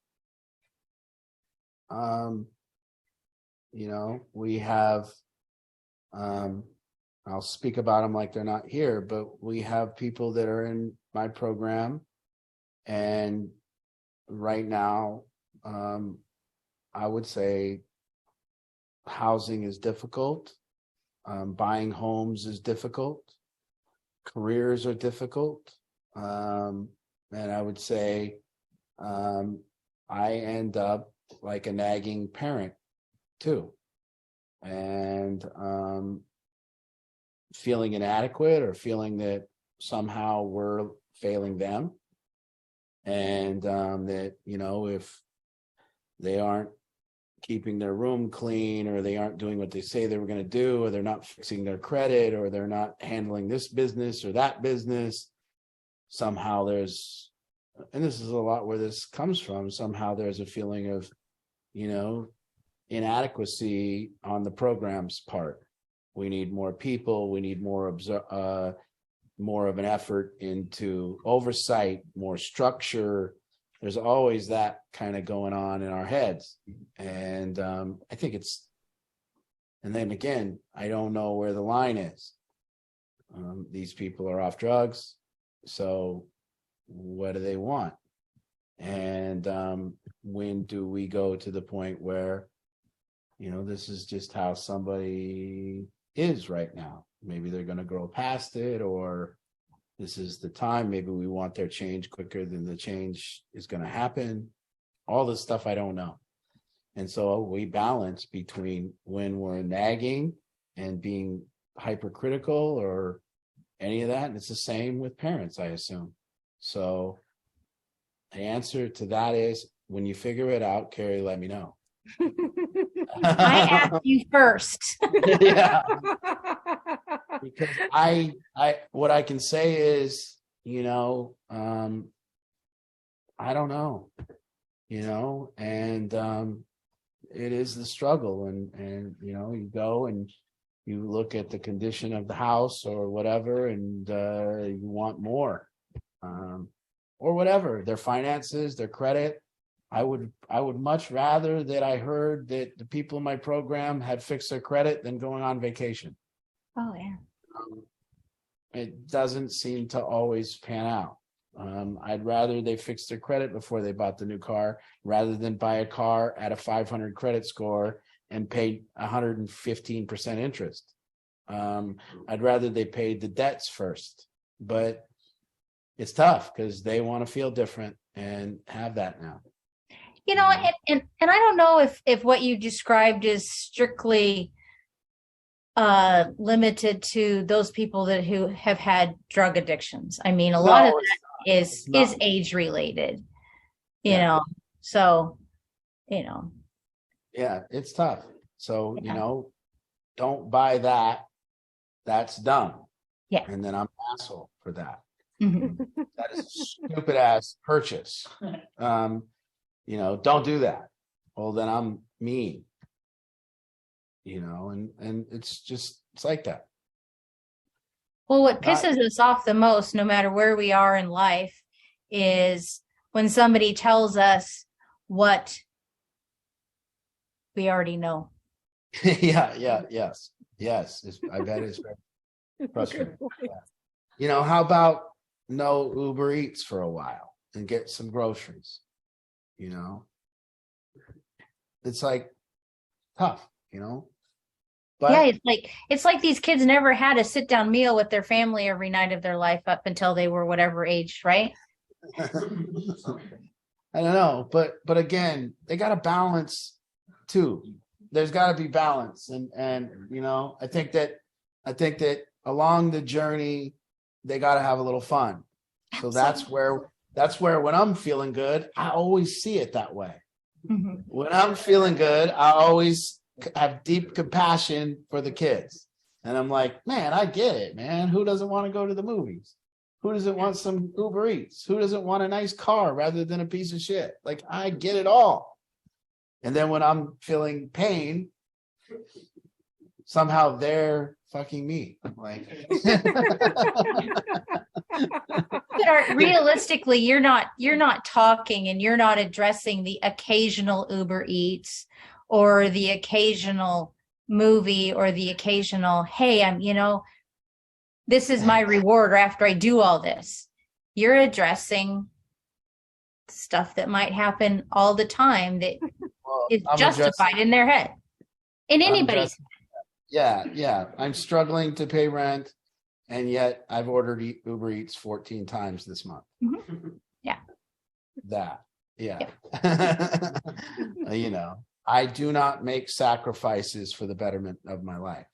We have, I'll speak about them like they're not here, but we have people that are in my program and right now, I would say housing is difficult. Buying homes is difficult. Careers are difficult. And I would say I end up like a nagging parent too. And feeling inadequate or feeling that somehow we're failing them. And that, if they aren't keeping their room clean, or they aren't doing what they say they were going to do, or they're not fixing their credit, or they're not handling this business or that business, somehow there's, and this is a lot where this comes from, somehow there's a feeling of, inadequacy on the program's part. We need more people. We need more of an effort into oversight, more structure. There's always that kind of going on in our heads. And I think and then again, I don't know where the line is. These people are off drugs. So what do they want? And when do we go to the point where, this is just how somebody is right now? Maybe they're going to grow past it, or this is the time. Maybe we want their change quicker than the change is going to happen. All this stuff I don't know. And so we balance between when we're nagging and being hypercritical or any of that. And it's the same with parents, I assume. So the answer to that is, when you figure it out, Carrie, let me know. I asked you first. Yeah. Because I what I can say is, I don't know, and it is the struggle, and you go and you look at the condition of the house or whatever, and you want more, or whatever, their finances, their credit. I would much rather that I heard that the people in my program had fixed their credit than going on vacation. Oh, yeah. It doesn't seem to always pan out. I'd rather they fix their credit before they bought the new car, rather than buy a car at a 500 credit score and pay 115% interest. I'd rather they paid the debts first, but it's tough because they want to feel different and have that now. And I don't know if what you described is strictly limited to those people who have had drug addictions. I mean, a lot of that is age related, so, Yeah, it's tough. So, don't buy that. That's dumb. Yeah. And then I'm an asshole for that. Mhm. That is a stupid ass purchase. Don't do that. Well, then I'm mean. And it's like that. Well, what pisses us off the most, no matter where we are in life, is when somebody tells us what we already know. Yes. I bet it's very frustrating. Yeah. How about no Uber Eats for a while and get some groceries? It's like tough, But Yeah, it's like these kids never had a sit down meal with their family every night of their life up until they were whatever age, right? I don't know, but again, they got to balance too. There's got to be balance, and I think that along the journey, they got to have a little fun. So that's where when I'm feeling good, I always see it that way. Mhm. When I'm feeling good, I always have deep compassion for the kids. And I'm like, man, I get it, man. Who doesn't want to go to the movies? Who doesn't want some Uber Eats? Who doesn't want a nice car rather than a piece of shit? Like, I get it all. And then when I'm feeling pain, somehow they're fucking me. Like, But realistically, you're not talking and you're not addressing the occasional Uber Eats or the occasional movie or the occasional, hey, this is my reward after I do all this. You're addressing stuff that might happen all the time that Well, is I'm addressing- justified in their head. In I'm anybody's addressing- Yeah. I'm struggling to pay rent, and yet I've ordered Uber Eats 14 times this month. Yeah. That. Yeah. I do not make sacrifices for the betterment of my life.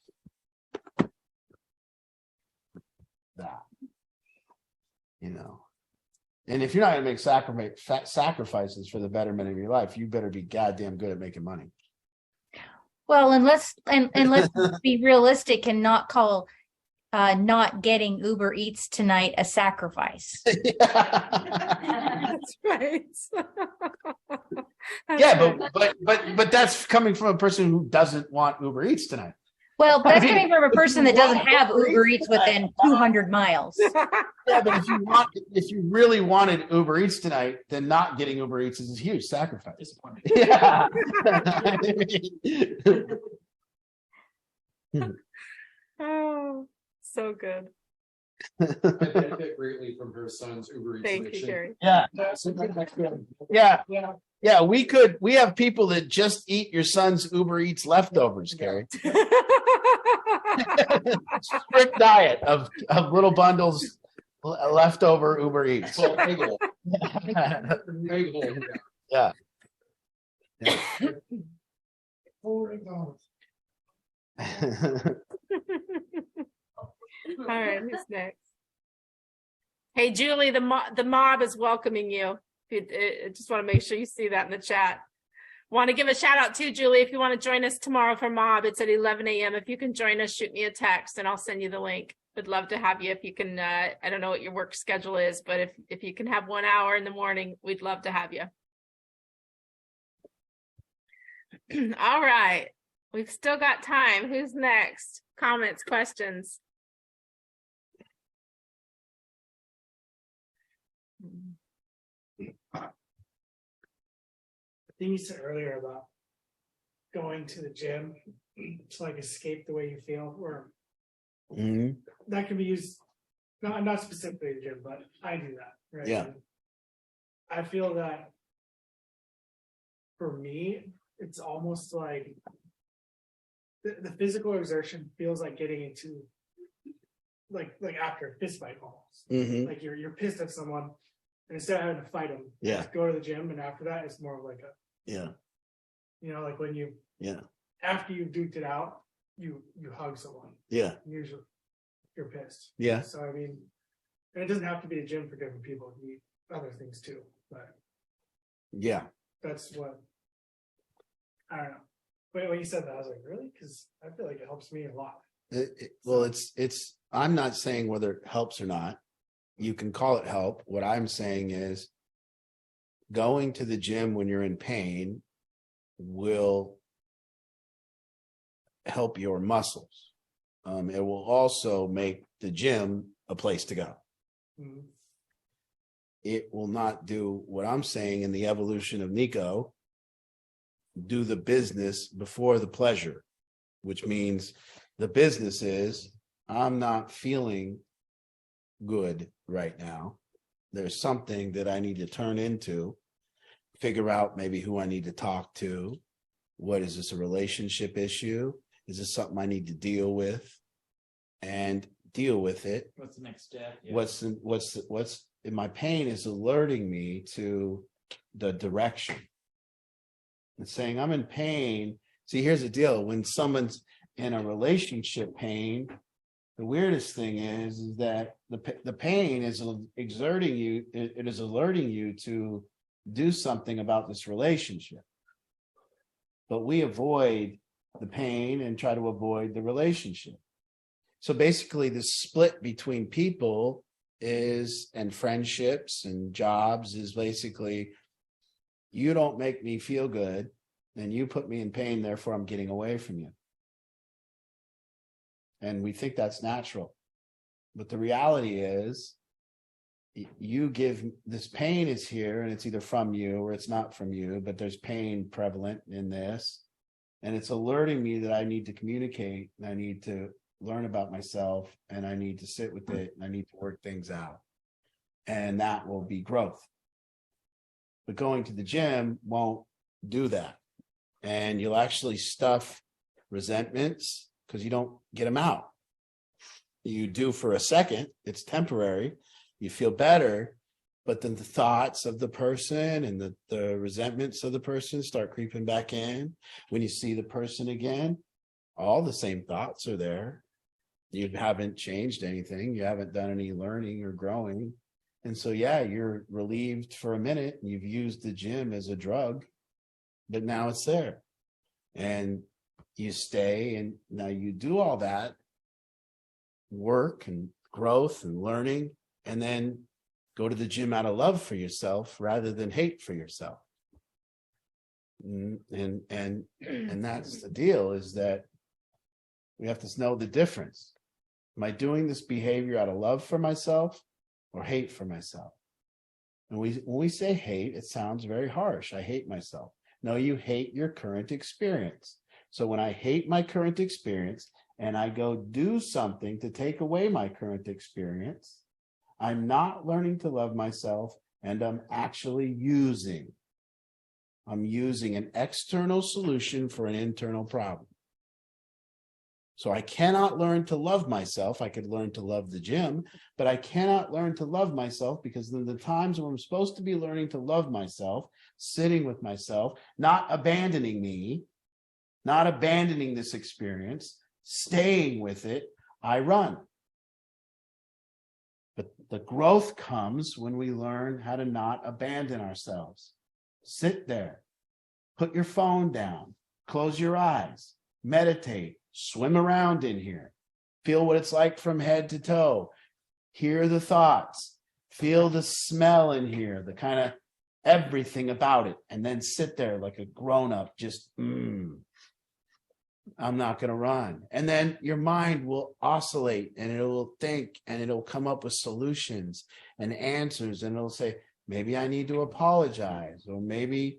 That. And if you're not going to make sacrifices for the betterment of your life, you better be goddamn good at making money. Well, and let's be realistic and not call not getting Uber Eats tonight a sacrifice. That's right. That's Yeah, right. but that's coming from a person who doesn't want Uber Eats tonight. Well, that's I mean, coming from a person that doesn't have Uber Eats within 200 miles. Yeah, but if you really wanted Uber Eats tonight, then not getting Uber Eats is a huge sacrifice. Yeah. Oh, so good. I benefit greatly from her son's Uber Eats Thank you, addiction. Gary. Yeah. We have people that just eat your son's Uber Eats leftovers, Gary. Strict diet of little bundles leftover Uber Eats. Well, bagel. Bagel. Yeah. All right, who's next? Hey, Julie, the mob is welcoming you. Just want to make sure you see that in the chat. Want to give a shout out to Julie. If you want to join us tomorrow for mob, it's at 11 a.m. If you can join us, shoot me a text and I'll send you the link. Would love to have you. If you can, I don't know what your work schedule is, but if you can have 1 hour in the morning, we'd love to have you. All right, we've still got time. Who's next? Comments, questions? I think you said earlier about going to the gym to like escape the way you feel, or Mhm. that can be used not specifically the gym, but I do that, right? Yeah. And I feel that for me, it's almost like the physical exertion feels like getting into like after a fist fight almost. Mhm. Like you're pissed at someone, and instead of having to fight them, Yeah. just go to the gym, and after that, it's more of like a, Yeah. like when you Yeah. after you've duked it out, you hug someone. Yeah. Usually, you're pissed. Yeah. So I mean, and it doesn't have to be a gym for different people. You need other things too, but Yeah. that's what I don't know. But when you said that, I was like, really? Because I feel like it helps me a lot. Well, it's. I'm not saying whether it helps or not. You can call it help. What I'm saying is, going to the gym when you're in pain will help your muscles. It will also make the gym a place to go. Mhm. It will not do what I'm saying in the evolution of Nico, do the business before the pleasure, which means the business is I'm not feeling good right now. There's something that I need to turn into, figure out maybe who I need to talk to. What is this, a relationship issue? Is this something I need to deal with? And deal with it. What's the next step? What's my pain is alerting me to the direction. It's saying I'm in pain. See, here's the deal. When someone's in a relationship pain, the weirdest thing is that the pain is exerting you. It is alerting you to do something about this relationship. But we avoid the pain and try to avoid the relationship. So basically the split between people and friendships and jobs is basically, you don't make me feel good and you put me in pain, therefore I'm getting away from you. And we think that's natural. But the reality is, you give, this pain is here and it's either from you or it's not from you, but there's pain prevalent in this. And it's alerting me that I need to communicate and I need to learn about myself and I need to sit with it and I need to work things out. And that will be growth. But going to the gym won't do that. And you'll actually stuff resentments because you don't get them out. You do for a second, it's temporary, you feel better, but then the thoughts of the person and the resentments of the person start creeping back in. When you see the person again, all the same thoughts are there. You haven't changed anything. You haven't done any learning or growing. And so, yeah, you're relieved for a minute and you've used the gym as a drug, but now it's there. And you stay and now you do all that work and growth and learning, and then go to the gym out of love for yourself rather than hate for yourself. And that's the deal, is that we have to know the difference. Am I doing this behavior out of love for myself or hate for myself? And when we say hate, it sounds very harsh. I hate myself. No, you hate your current experience. So when I hate my current experience and I go do something to take away my current experience, I'm not learning to love myself, and I'm actually using an external solution for an internal problem. So I cannot learn to love myself. I could learn to love the gym, but I cannot learn to love myself, because in the times when I'm supposed to be learning to love myself, sitting with myself, not abandoning me, not abandoning this experience, staying with it, I run. But the growth comes when we learn how to not abandon ourselves. Sit there, put your phone down, close your eyes, meditate, swim around in here, feel what it's like from head to toe, hear the thoughts, feel the smell in here, the kind of everything about it, and then sit there like a grown-up, just I'm not going to run. And then your mind will oscillate and it will think and it'll come up with solutions and answers, and it'll say, maybe I need to apologize, or maybe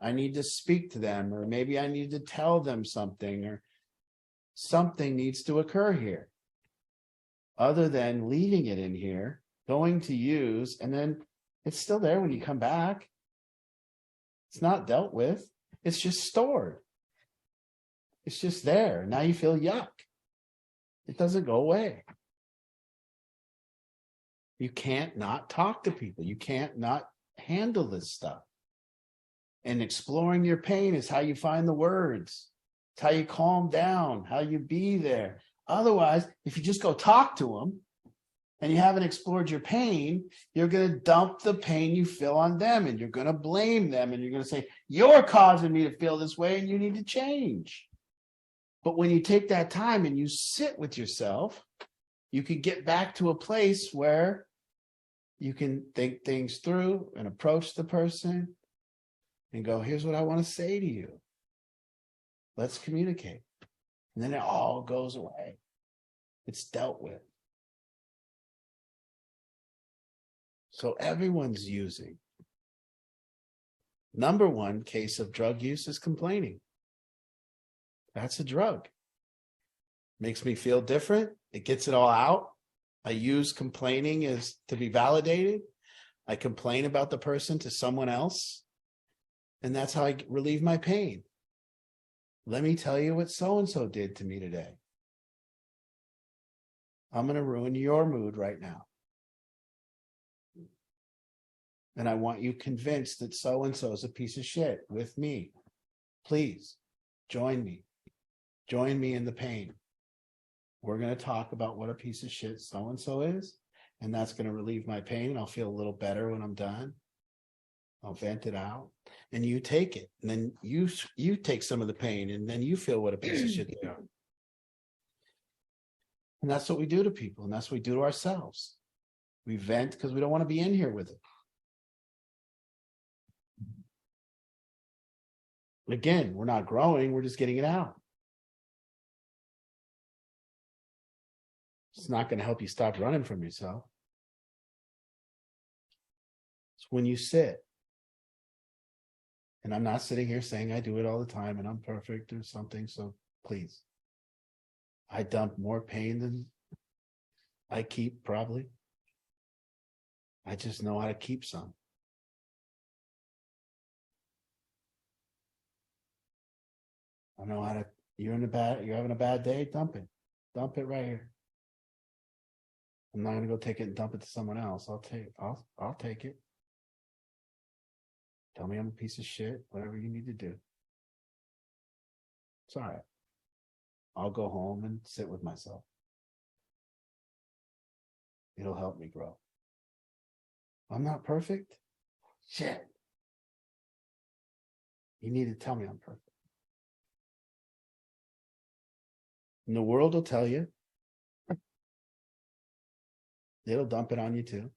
I need to speak to them, or maybe I need to tell them something, or something needs to occur here, other than leaving it in here, going to use, and then it's still there when you come back. It's not dealt with. It's just stored. It's just there. Now you feel yuck. It doesn't go away. You can't not talk to people. You can't not handle this stuff. And exploring your pain is how you find the words. It's how you calm down, how you be there. Otherwise, if you just go talk to them and you haven't explored your pain, you're going to dump the pain you feel on them, and you're going to blame them, and you're going to say, you're causing me to feel this way and you need to change. But when you take that time and you sit with yourself, you can get back to a place where you can think things through and approach the person and go, here's what I want to say to you. Let's communicate. And then it all goes away. It's dealt with. So everyone's using. Number one case of drug use is complaining. That's a drug. Makes me feel different. It gets it all out. I use complaining as to be validated. I complain about the person to someone else. And that's how I relieve my pain. Let me tell you what so-and-so did to me today. I'm going to ruin your mood right now. And I want you convinced that so-and-so is a piece of shit with me. Please join me. Join me in the pain. We're going to talk about what a piece of shit so-and-so is, and that's going to relieve my pain. I'll feel a little better when I'm done. I'll vent it out, and you take it, and then you take some of the pain, and then you feel what a piece of shit they are. And that's what we do to people, and that's what we do to ourselves. We vent because we don't want to be in here with it. Again, we're not growing, we're just getting it out. It's not going to help you stop running from yourself. It's when you sit. And I'm not sitting here saying I do it all the time and I'm perfect or something. So please, I dump more pain than I keep, probably. I just know how to keep some. I know how to, you're having a bad day, dump it. Dump it right here. I'm not gonna go take it and dump it to someone else. I'll take it. Tell me I'm a piece of shit, whatever you need to do. It's all right. I'll go home and sit with myself. It'll help me grow. I'm not perfect. Shit. You need to tell me I'm perfect. And the world will tell you. It'll dump it on you too.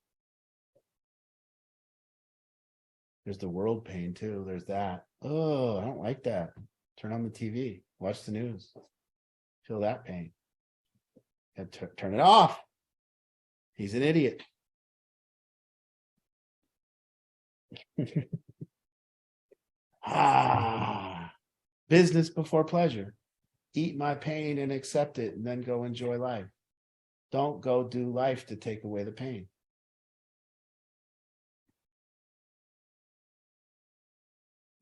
There's the world pain too. There's that. Oh, I don't like that. Turn on the TV. Watch the news. Feel that pain. Turn it off. He's an idiot. Business before pleasure. Eat my pain and accept it, and then go enjoy life. Don't go do life to take away the pain.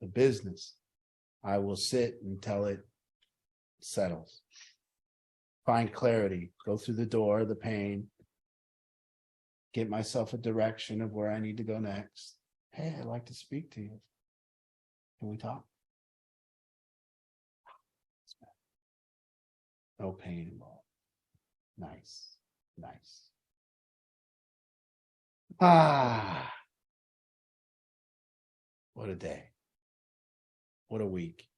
The business. I will sit until it settles. Find clarity. Go through the door of the pain. Get myself a direction of where I need to go next. Hey, I'd like to speak to you. Can we talk? No pain involved. Nice. What a day. What a week.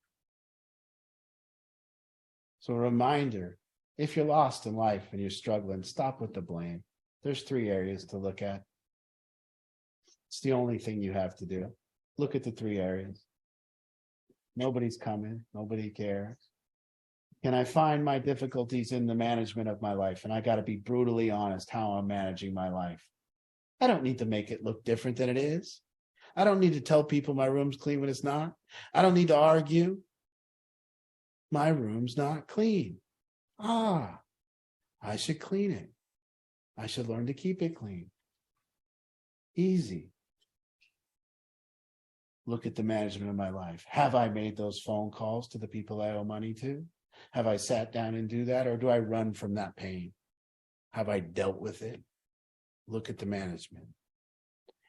So a reminder, if you're lost in life and you're struggling, stop with the blame. There's 3 areas to look at. It's the only thing you have to do. Look at the 3 areas. Nobody's coming. Nobody cares. Can I find my difficulties in the management of my life? And I got to be brutally honest how I'm managing my life. I don't need to make it look different than it is. I don't need to tell people my room's clean when it's not. I don't need to argue. My room's not clean. I should clean it. I should learn to keep it clean. Easy. Look at the management of my life. Have I made those phone calls to the people I owe money to? Have I sat down and do that, or do I run from that pain? Have I dealt with it? Look at the management.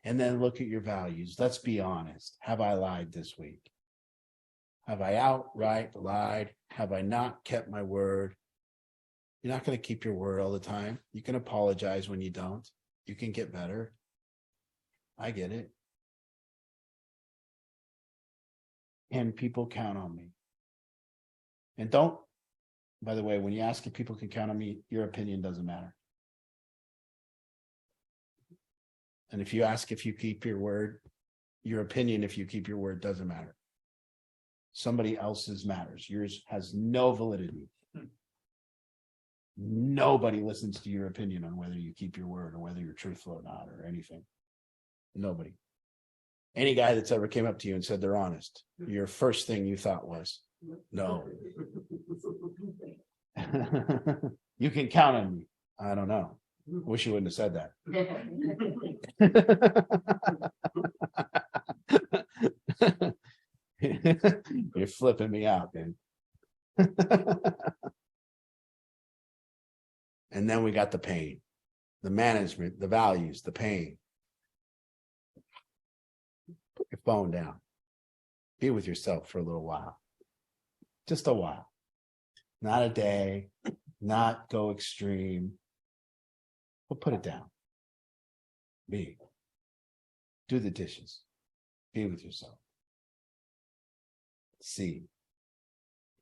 And then look at your values. Let's be honest. Have I lied this week? Have I outright lied? Have I not kept my word? You're not going to keep your word all the time. You can apologize when you don't. You can get better. I get it. Can people count on me? And don't, by the way, when you ask if people can count on me, your opinion doesn't matter. And if you ask if you keep your word, your opinion, if you keep your word, doesn't matter. Somebody else's matters. Yours has no validity. Nobody listens to your opinion on whether you keep your word or whether you're truthful or not or anything. Nobody. Any guy that's ever came up to you and said they're honest, your first thing you thought was, no. You can count on me. I don't know. Wish you wouldn't have said that. You're flipping me out, man. And then we got the pain, the management, the values, the pain. Put your phone down. Be with yourself for a little while. Just a while. Not a day, not go extreme. But put it down. Be. Do the dishes. Be with yourself. See.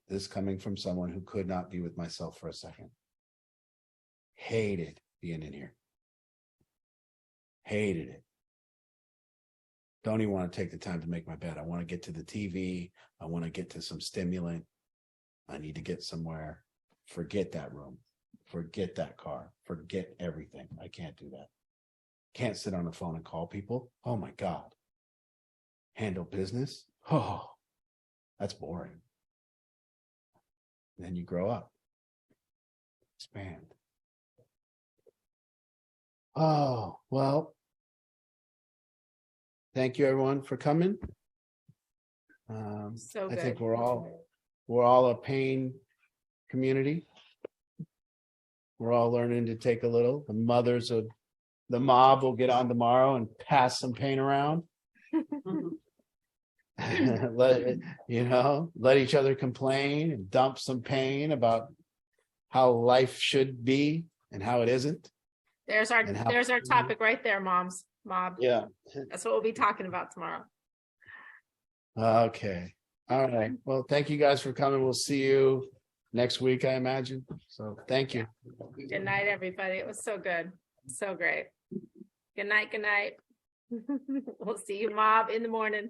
This coming from someone who could not be with myself for a second. Hated being in here. Hated it. Don't even want to take the time to make my bed. I want to get to the TV. I want to get to some stimulant. I need to get somewhere. Forget that room. Forget that car. Forget everything. I can't do that. Can't sit on the phone and call people. Oh my God. Handle business. Oh, that's boring. And then you grow up. Expand. Oh, well. Thank you everyone for coming. So I think good. we're all we're all a pain community. We're all learning to take a little. The mob will get on tomorrow and pass some pain around. Let each other complain and dump some pain about how life should be and how it isn't. There's our And how- there's our topic right there, mob. Yeah. That's what we'll be talking about tomorrow. Okay. All right. Well, thank you guys for coming. We'll see you next week, I imagine. So thank you. Good night, everybody. It was so good. So great. Good night. Good night. We'll see you, mob, in the morning.